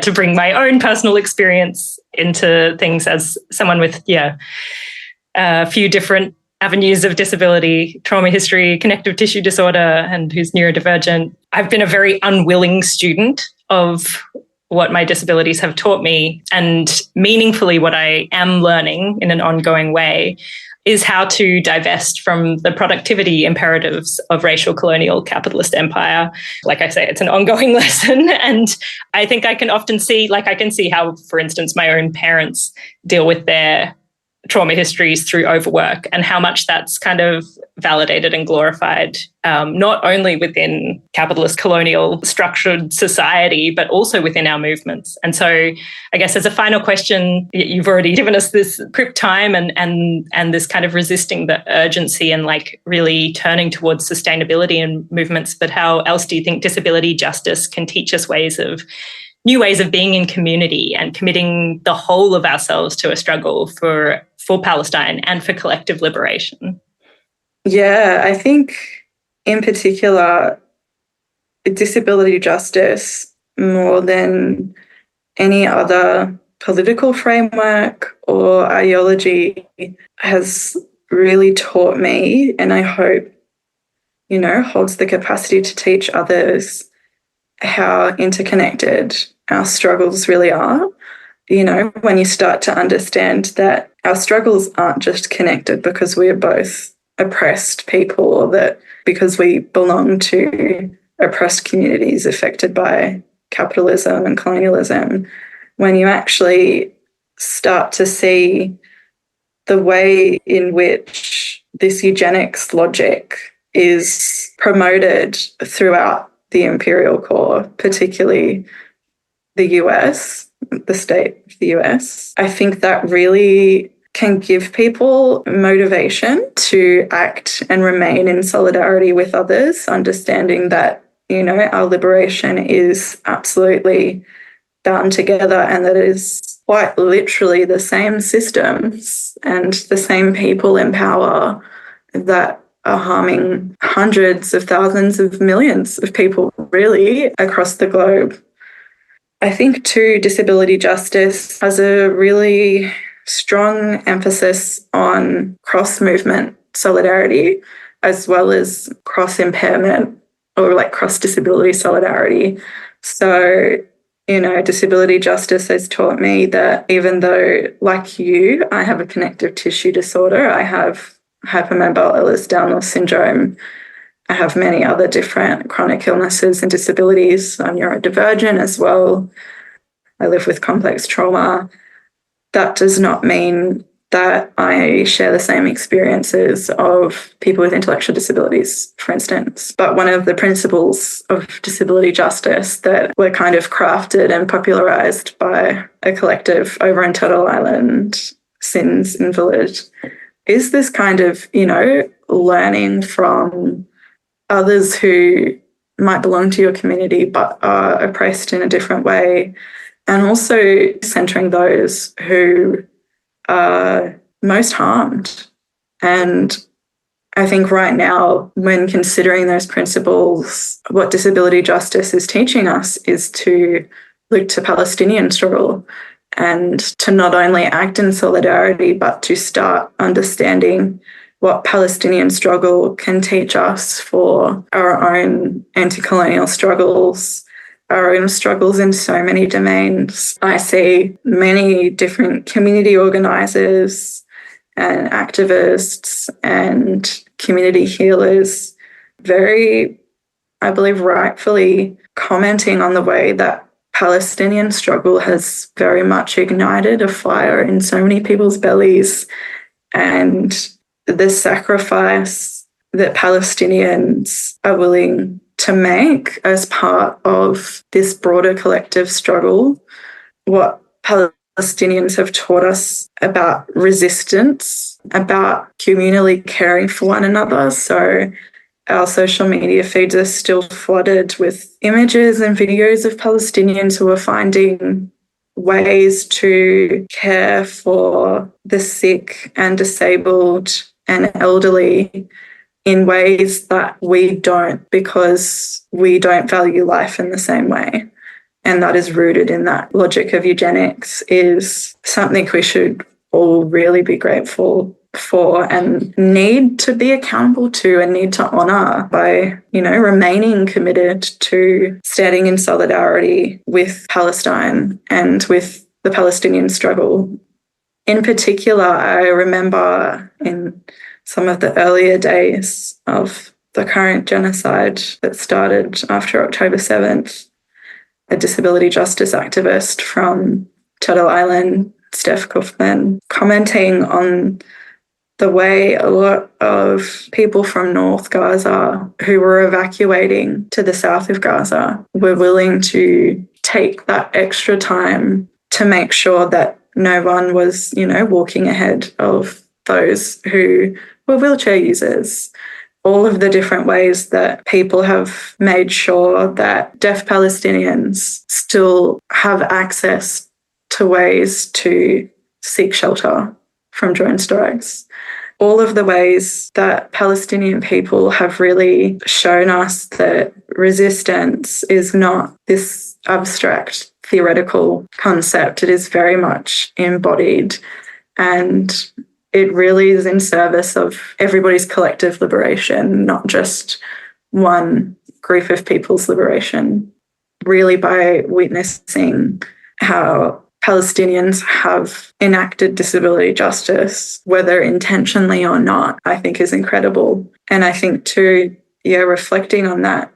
To bring my own personal experience into things as someone with, a few different avenues of disability, trauma history, connective tissue disorder, and who's neurodivergent. I've been a very unwilling student of what my disabilities have taught me, and meaningfully what I am learning in an ongoing way is how to divest from the productivity imperatives of racial colonial capitalist empire. Like I say, it's an ongoing lesson. And I think I can often see, I can see how, for instance, my own parents deal with their trauma histories through overwork and how much that's kind of validated and glorified, not only within capitalist colonial structured society, but also within our movements. And so I guess as a final question, you've already given us this crip time and this kind of resisting the urgency and really turning towards sustainability in movements, but how else do you think disability justice can teach us new ways of being in community and committing the whole of ourselves to a struggle for Palestine and for collective liberation? Yeah, I think in particular, disability justice, more than any other political framework or ideology, has really taught me, and I hope, holds the capacity to teach others how interconnected our struggles really are. When you start to understand that our struggles aren't just connected because we are both oppressed people, or that because we belong to oppressed communities affected by capitalism and colonialism, when you actually start to see the way in which this eugenics logic is promoted throughout the imperial core, particularly the US, the state of the US, I think that really can give people motivation to act and remain in solidarity with others, understanding that, our liberation is absolutely bound together and that it is quite literally the same systems and the same people in power that are harming hundreds of thousands of millions of people really across the globe. I think too, disability justice has a really strong emphasis on cross-movement solidarity as well as cross-impairment or cross-disability solidarity. So, disability justice has taught me that even though, like you, I have a connective tissue disorder, I have hypermobile Ehlers-Danlos syndrome, I have many other different chronic illnesses and disabilities. I'm neurodivergent as well. I live with complex trauma. That does not mean that I share the same experiences of people with intellectual disabilities, for instance. But one of the principles of disability justice that were kind of crafted and popularised by a collective over in Turtle Island, Sins Invalid, is this kind of, learning from others who might belong to your community but are oppressed in a different way, and also centering those who are most harmed. And I think right now, when considering those principles, what disability justice is teaching us is to look to Palestinian struggle and to not only act in solidarity, but to start understanding what Palestinian struggle can teach us for our own anti-colonial struggles, our own struggles in so many domains. I see many different community organisers and activists and community healers very, I believe, rightfully commenting on the way that Palestinian struggle has very much ignited a fire in so many people's bellies, and the sacrifice that Palestinians are willing to make as part of this broader collective struggle. What Palestinians have taught us about resistance, about communally caring for one another. So our social media feeds are still flooded with images and videos of Palestinians who are finding ways to care for the sick and disabled and elderly in ways that we don't, because we don't value life in the same way. And that is rooted in that logic of eugenics, is something we should all really be grateful for and need to be accountable to and need to honour by, remaining committed to standing in solidarity with Palestine and with the Palestinian struggle. In particular, I remember in some of the earlier days of the current genocide that started after October 7th, a disability justice activist from Turtle Island, Steph Kaufman, commenting on the way a lot of people from North Gaza who were evacuating to the south of Gaza were willing to take that extra time to make sure that no one was, walking ahead of those who were wheelchair users. All of the different ways that people have made sure that deaf Palestinians still have access to ways to seek shelter from drone strikes. All of the ways that Palestinian people have really shown us that resistance is not this abstract theoretical concept. It is very much embodied, and it really is in service of everybody's collective liberation, not just one group of people's liberation. Really, by witnessing how Palestinians have enacted disability justice, whether intentionally or not, I think is incredible. And I think too, reflecting on that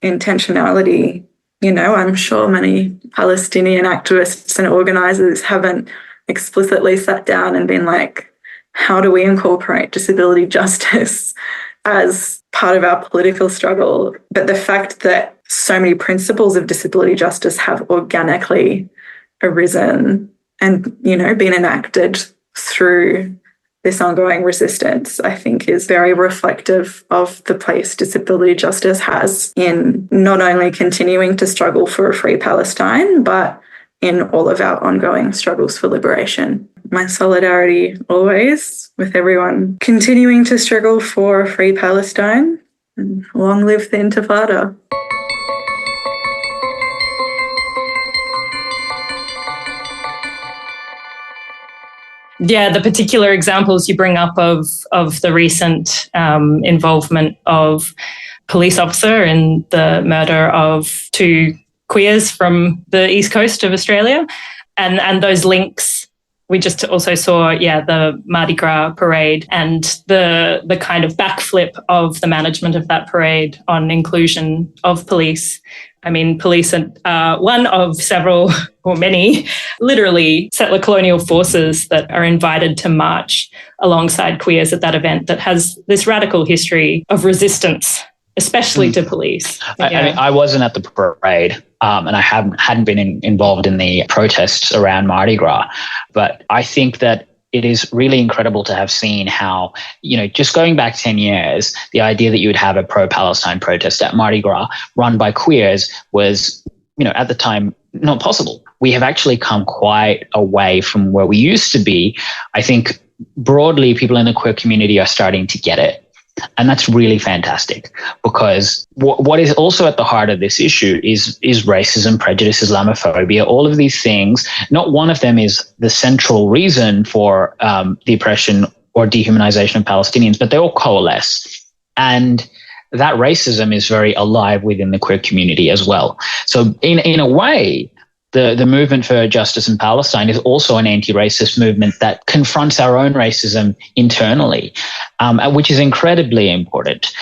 intentionality, I'm sure many Palestinian activists and organisers haven't explicitly sat down and been like, how do we incorporate disability justice as part of our political struggle? But the fact that so many principles of disability justice have organically arisen and, been enacted through this ongoing resistance, I think is very reflective of the place disability justice has in not only continuing to struggle for a free Palestine, but in all of our ongoing struggles for liberation. My solidarity always with everyone continuing to struggle for a free Palestine, and long live the Intifada. Yeah, the particular examples you bring up of the recent involvement of police officer in the murder of 2 queers from the east coast of Australia, and those links. We just also saw, the Mardi Gras parade and the kind of backflip of the management of that parade on inclusion of police. I mean, police are one of several or many, literally, settler-colonial forces that are invited to march alongside queers at that event that has this radical history of resistance, especially to police. I wasn't at the parade, and I hadn't been involved in the protests around Mardi Gras, but I think that it is really incredible to have seen how, just going back 10 years, the idea that you would have a pro-Palestine protest at Mardi Gras run by queers was, at the time, not possible. We have actually come quite a way from where we used to be. I think broadly, people in the queer community are starting to get it. And that's really fantastic, because what is also at the heart of this issue is racism, prejudice, Islamophobia, all of these things. Not one of them is the central reason for the oppression or dehumanization of Palestinians, but they all coalesce. And that racism is very alive within the queer community as well. So in a way, the movement for justice in Palestine is also an anti-racist movement that confronts our own racism internally, which is incredibly important.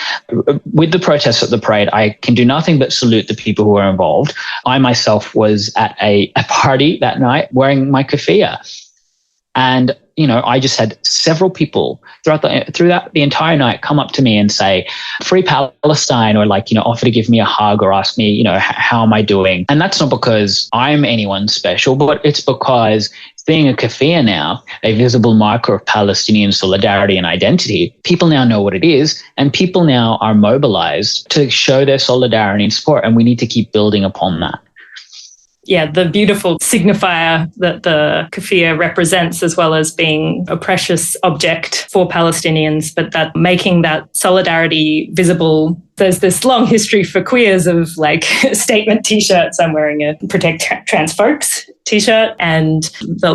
With the protests at the parade, I can do nothing but salute the people who are involved. I myself was at a party that night wearing my keffiyeh. And, I just had several people throughout the entire night come up to me and say, free Palestine, or offer to give me a hug or ask me, how am I doing? And that's not because I'm anyone special, but it's because being a keffiyeh now, a visible marker of Palestinian solidarity and identity, people now know what it is, and people now are mobilized to show their solidarity and support, and we need to keep building upon that. the beautiful signifier that the kafir represents, as well as being a precious object for Palestinians, but that making that solidarity visible. There's this long history for queers of like statement T-shirts. I'm wearing a Protect Trans Folks T-shirt, and the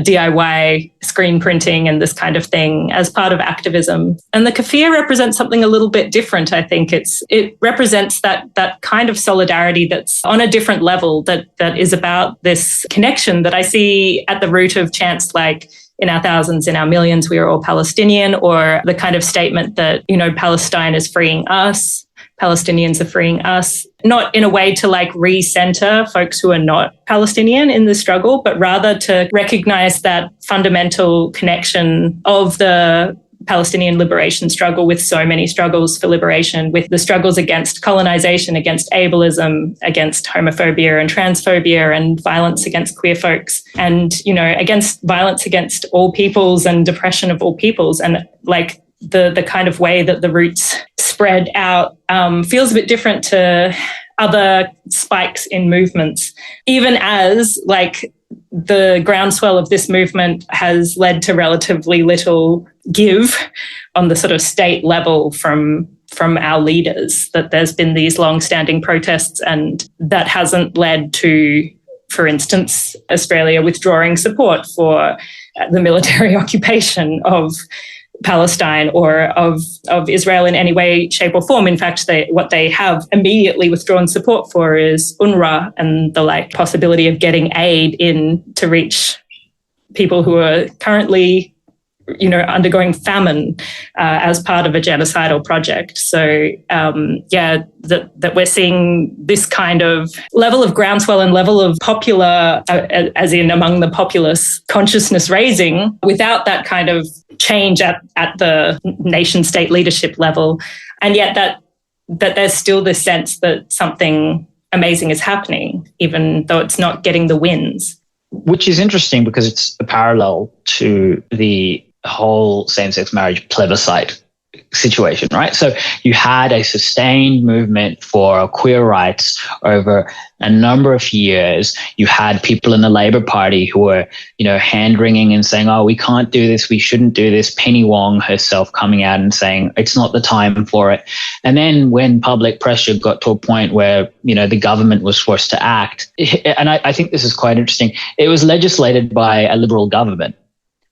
DIY screen printing and this kind of thing as part of activism. And the kafir represents something a little bit different. I think it represents that kind of solidarity that's on a different level, that is about this connection that I see at the root of chants like in our thousands, in our millions, we are all Palestinian, or the kind of statement that, Palestine is freeing us, Palestinians are freeing us, not in a way to recenter folks who are not Palestinian in the struggle, but rather to recognize that fundamental connection of the Palestinian liberation struggle with so many struggles for liberation, with the struggles against colonization, against ableism, against homophobia and transphobia and violence against queer folks, and, against violence against all peoples and oppression of all peoples. And the kind of way that the roots spread out feels a bit different to other spikes in movements, even as the groundswell of this movement has led to relatively little give on the sort of state level from our leaders, that there's been these long-standing protests, and that hasn't led to, for instance, Australia withdrawing support for the military occupation of Palestine or of Israel in any way, shape or form. In fact, what they have immediately withdrawn support for is UNRWA and the possibility of getting aid in to reach people who are currently, undergoing famine as part of a genocidal project. So, that we're seeing this kind of level of groundswell and level of popular, as in among the populace, consciousness raising without that kind of change at the nation state leadership level. And yet that there's still this sense that something amazing is happening, even though it's not getting the wins. Which is interesting because it's a parallel to the whole same-sex marriage plebiscite situation, right? So you had a sustained movement for queer rights over a number of years. You had people in the Labour Party who were, hand-wringing and saying, oh, we can't do this, we shouldn't do this. Penny Wong herself coming out and saying it's not the time for it. And then when public pressure got to a point where, the government was forced to act, and I think this is quite interesting, it was legislated by a Liberal government,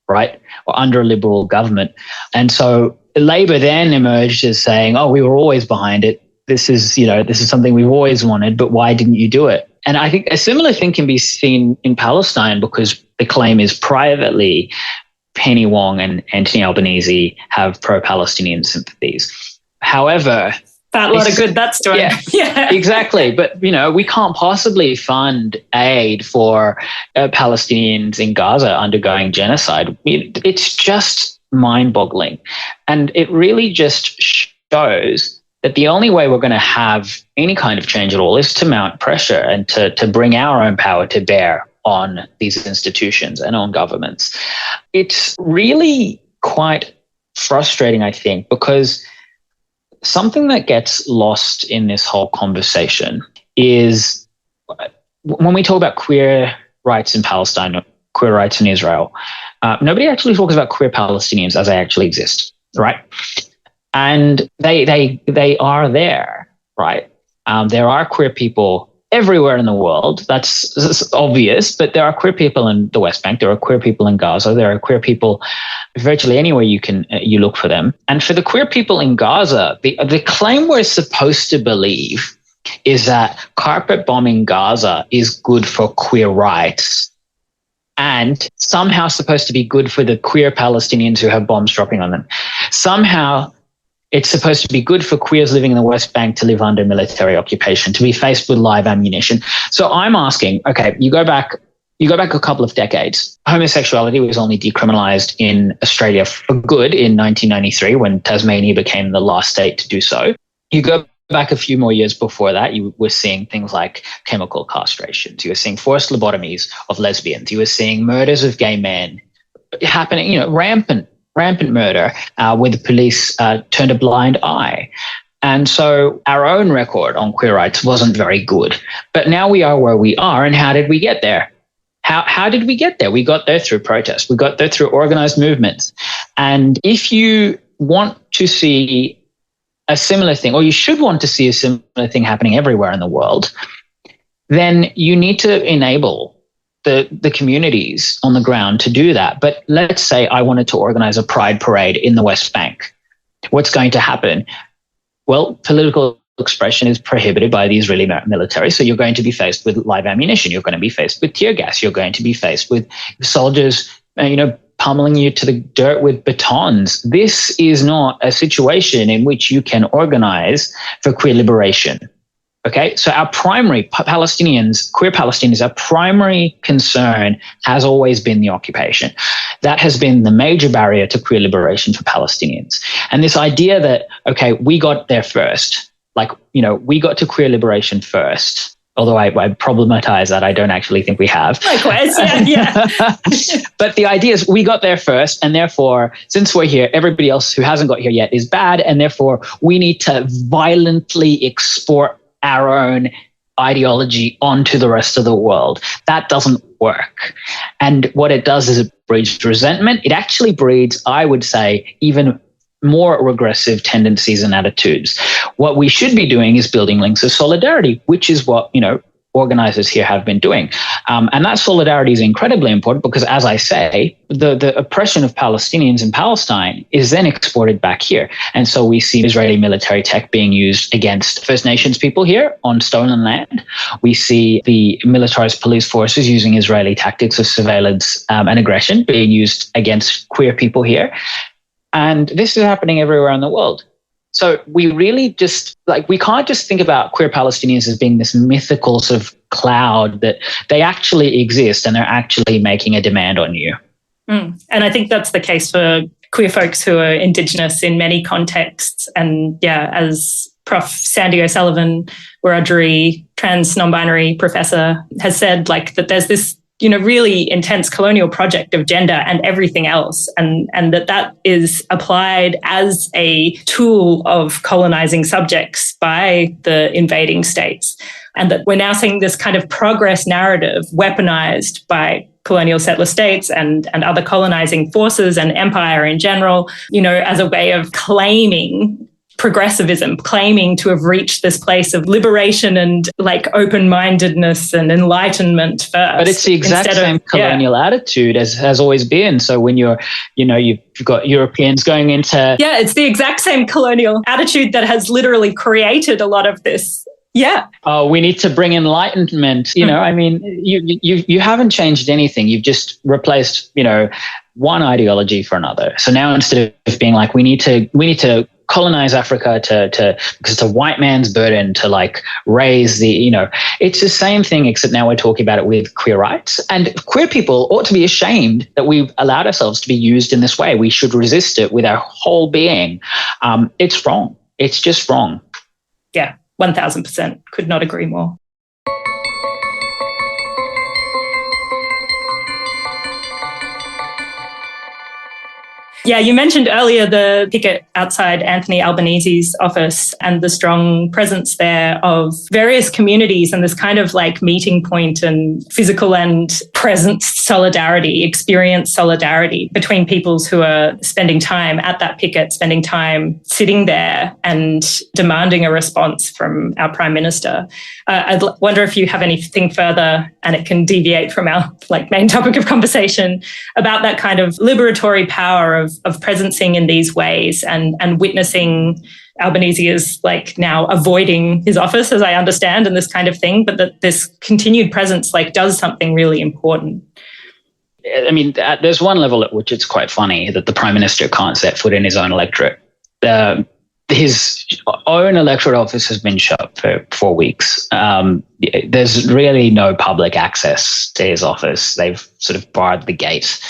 right? Or under a Liberal government. And so Labor then emerged as saying, oh, we were always behind it. This is something we've always wanted, but why didn't you do it? And I think a similar thing can be seen in Palestine, because the claim is privately Penny Wong and Anthony Albanese have pro-Palestinian sympathies. However, a lot of good that's doing. Yeah, exactly. But, we can't possibly fund aid for Palestinians in Gaza undergoing genocide. It's just mind-boggling. And it really just shows that the only way we're going to have any kind of change at all is to mount pressure and to bring our own power to bear on these institutions and on governments. It's really quite frustrating, I think, because something that gets lost in this whole conversation is when we talk about queer rights in Palestine, queer rights in Israel, nobody actually talks about queer Palestinians as they actually exist, right? And they are there, right? There are queer people everywhere in the world. That's obvious, but there are queer people in the West Bank. There are queer people in Gaza. There are queer people virtually anywhere you look for them. And for the queer people in Gaza, the claim we're supposed to believe is that carpet bombing Gaza is good for queer rights and somehow supposed to be good for the queer Palestinians who have bombs dropping on them. Somehow it's supposed to be good for queers living in the West Bank to live under military occupation, to be faced with live ammunition. So I'm asking, okay, you go back a couple of decades. Homosexuality was only decriminalized in Australia for good in 1993 when Tasmania became the last state to do so. You go back a few more years before that, you were seeing things like chemical castrations. You were seeing forced lobotomies of lesbians. You were seeing murders of gay men happening, rampant murder where the police turned a blind eye. And so our own record on queer rights wasn't very good. But now we are where we are. And how did we get there? How did we get there? We got there through protest. We got there through organized movements. And if you want to see a similar thing, or you should want to see a similar thing happening everywhere in the world, then you need to enable the communities on the ground to do that. But let's say I wanted to organize a pride parade in the West Bank. What's going to happen? Well, political expression is prohibited by the Israeli military. So you're going to be faced with live ammunition. You're going to be faced with tear gas. You're going to be faced with soldiers, pummeling you to the dirt with batons. This is not a situation in which you can organize for queer liberation. Okay, so our primary queer Palestinians, our primary concern has always been the occupation. That has been the major barrier to queer liberation for Palestinians. And this idea that, okay, we got there first, we got to queer liberation first, although I problematize that, I don't actually think we have. Likewise, yeah. But the idea is we got there first, and therefore, since we're here, everybody else who hasn't got here yet is bad, and therefore we need to violently export our own ideology onto the rest of the world. That doesn't work. And what it does is it breeds resentment. It actually breeds, I would say, even more regressive tendencies and attitudes. What we should be doing is building links of solidarity, which is what, organizers here have been doing. And that solidarity is incredibly important because, as I say, the oppression of Palestinians in Palestine is then exported back here. And so we see Israeli military tech being used against First Nations people here on stolen land. We see the militarized police forces using Israeli tactics of surveillance and aggression being used against queer people here. And this is happening everywhere in the world. So we really we can't just think about queer Palestinians as being this mythical sort of cloud, that they actually exist and they're actually making a demand on you. And I think that's the case for queer folks who are Indigenous in many contexts. And as Prof Sandy O'Sullivan, Wiradjuri, trans non-binary professor, has said, that there's this really intense colonial project of gender and everything else, and that is applied as a tool of colonizing subjects by the invading states. And that we're now seeing this kind of progress narrative weaponized by colonial settler states and other colonizing forces and empire in general, as a way of claiming progressivism, claiming to have reached this place of liberation and open-mindedness and enlightenment first. But it's the exact same colonial attitude as has always been. So when you've got Europeans going into... Yeah, it's the exact same colonial attitude that has literally created a lot of this. Yeah. Oh, we need to bring enlightenment. I mean, you haven't changed anything. You've just replaced, one ideology for another. So now instead of being we need to colonize Africa because it's a white man's burden to raise it's the same thing, except now we're talking about it with queer rights. And queer people ought to be ashamed that we've allowed ourselves to be used in this way. We should resist it with our whole being. It's wrong. It's just wrong. Yeah, 1000%. Could not agree more. Yeah, you mentioned earlier the picket outside Anthony Albanese's office and the strong presence there of various communities and this kind of meeting point and physical and presence solidarity, experience solidarity between peoples who are spending time at that picket, spending time sitting there and demanding a response from our Prime Minister. I wonder if you have anything further, and it can deviate from our main topic of conversation, about that kind of liberatory power of presencing in these ways and witnessing Albanese is now avoiding his office, as I understand, and this kind of thing, but that this continued presence does something really important. I mean, there's one level at which it's quite funny that the Prime Minister can't set foot in his own electorate. His own electorate office has been shut for 4 weeks. There's really no public access to his office. They've sort of barred the gate.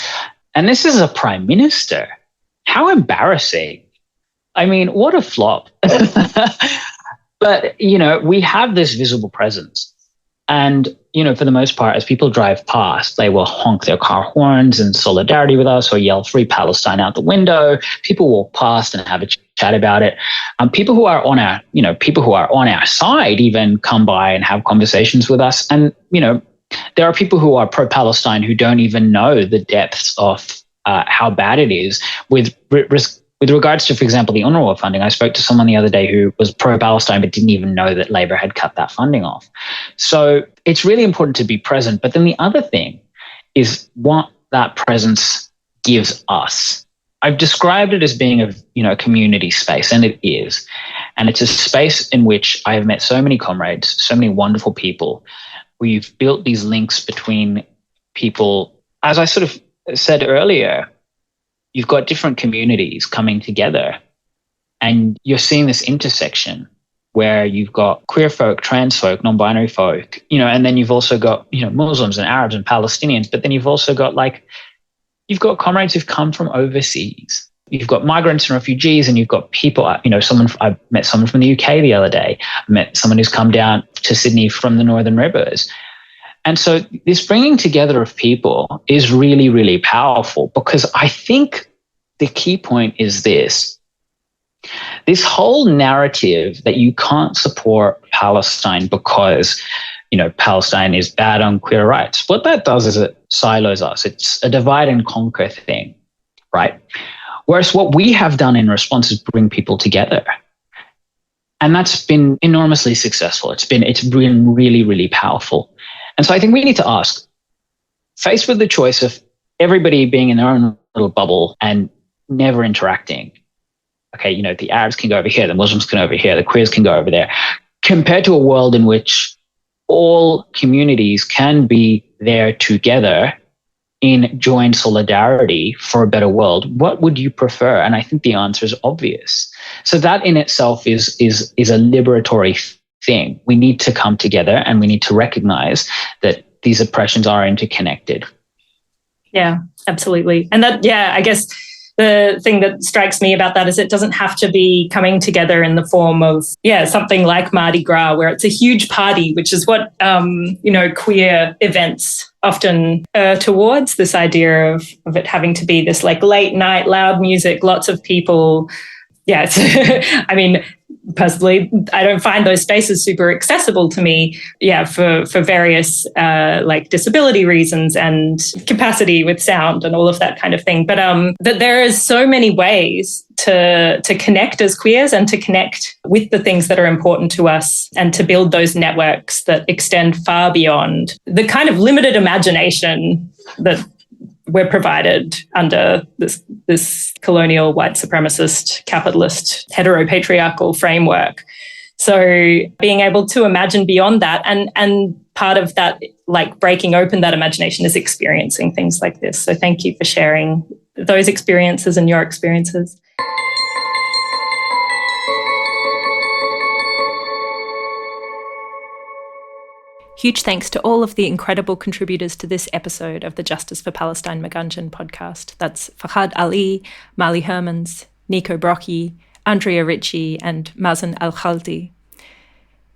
And this is a Prime Minister. How embarrassing. I mean, what a flop. But, we have this visible presence. And, for the most part, as people drive past, they will honk their car horns in solidarity with us or yell "Free Palestine" out the window. People walk past and have a chat about it. People who are on our side even come by and have conversations with us. And, there are people who are pro-Palestine who don't even know the depths of how bad it is with regards to, for example, the UNRWA funding. I spoke to someone the other day who was pro-Palestine but didn't even know that Labor had cut that funding off. So it's really important to be present. But then the other thing is what that presence gives us. I've described it as being a community space, and it is. And it's a space in which I have met so many comrades, so many wonderful people. We've built these links between people. As I sort of said earlier, you've got different communities coming together, and you're seeing this intersection where you've got queer folk, trans folk, non-binary folk, and then you've also got, Muslims and Arabs and Palestinians, but then you've also got you've got comrades who've come from overseas. You've got migrants and refugees, and you've got people, I met someone from the UK the other day. I met someone who's come down to Sydney from the Northern Rivers. And so this bringing together of people is really, really powerful, because I think the key point is this whole narrative that you can't support Palestine because, Palestine is bad on queer rights. What that does is it silos us. It's a divide and conquer thing, right? Whereas what we have done in response is bring people together. And that's been enormously successful. It's been really, really powerful. And so I think we need to ask, faced with the choice of everybody being in their own little bubble and never interacting, okay, the Arabs can go over here, the Muslims can go over here, the queers can go over there, compared to a world in which all communities can be there together in joint solidarity for a better world, what would you prefer? And I think the answer is obvious. So that in itself is a liberatory thing. We need to come together, and we need to recognize that these oppressions are interconnected. Yeah, absolutely. And that, I guess the thing that strikes me about that is it doesn't have to be coming together in the form of, something like Mardi Gras, where it's a huge party, which is what, queer events often towards, this idea of it having to be this late night, loud music, lots of people. Yeah, I mean, personally, I don't find those spaces super accessible to me, for various disability reasons and capacity with sound and all of that kind of thing. But that there is so many ways to connect as queers and to connect with the things that are important to us, and to build those networks that extend far beyond the kind of limited imagination that we're provided under this colonial, white supremacist, capitalist, heteropatriarchal framework. So being able to imagine beyond that, and part of that, breaking open that imagination, is experiencing things like this. So thank you for sharing those experiences and your experiences. Huge thanks to all of the incredible contributors to this episode of the Justice for Palestine Magandjin podcast. That's Fahad Ali, Mali Hermans, Necho Brocchi, Andrea Ritchie, and Mazen Al-Khaldi.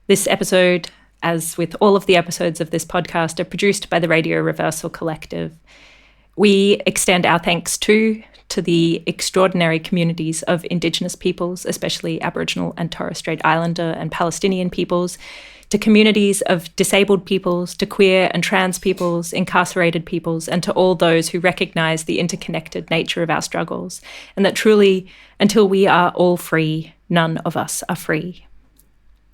This episode, as with all of the episodes of this podcast, are produced by the Radio Reversal Collective. We extend our thanks to the extraordinary communities of Indigenous peoples, especially Aboriginal and Torres Strait Islander and Palestinian peoples, to communities of disabled peoples, to queer and trans peoples, incarcerated peoples, and to all those who recognise the interconnected nature of our struggles, and that truly, until we are all free, none of us are free.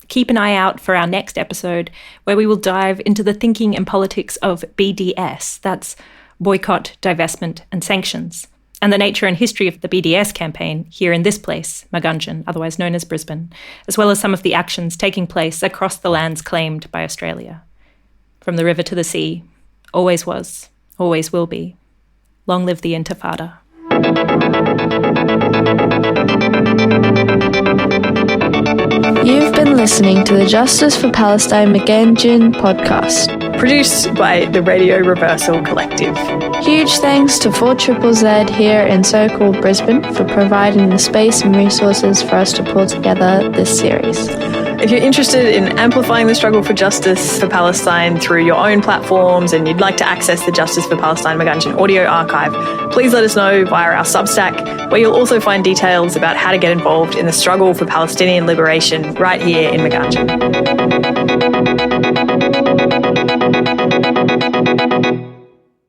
Keep an eye out for our next episode, where we will dive into the thinking and politics of BDS, that's boycott, divestment and sanctions, and the nature and history of the BDS campaign here in this place, Magandjin, otherwise known as Brisbane, as well as some of the actions taking place across the lands claimed by Australia. From the river to the sea, always was, always will be. Long live the Intifada. You've been listening to the Justice for Palestine Magandjin podcast, produced by the Radio Reversal Collective. Huge thanks to 4ZZZ here in so-called Brisbane for providing the space and resources for us to pull together this series. If you're interested in amplifying the struggle for justice for Palestine through your own platforms and you'd like to access the Justice for Palestine Magandjin audio archive, please let us know via our Substack, where you'll also find details about how to get involved in the struggle for Palestinian liberation right here in Magandjin.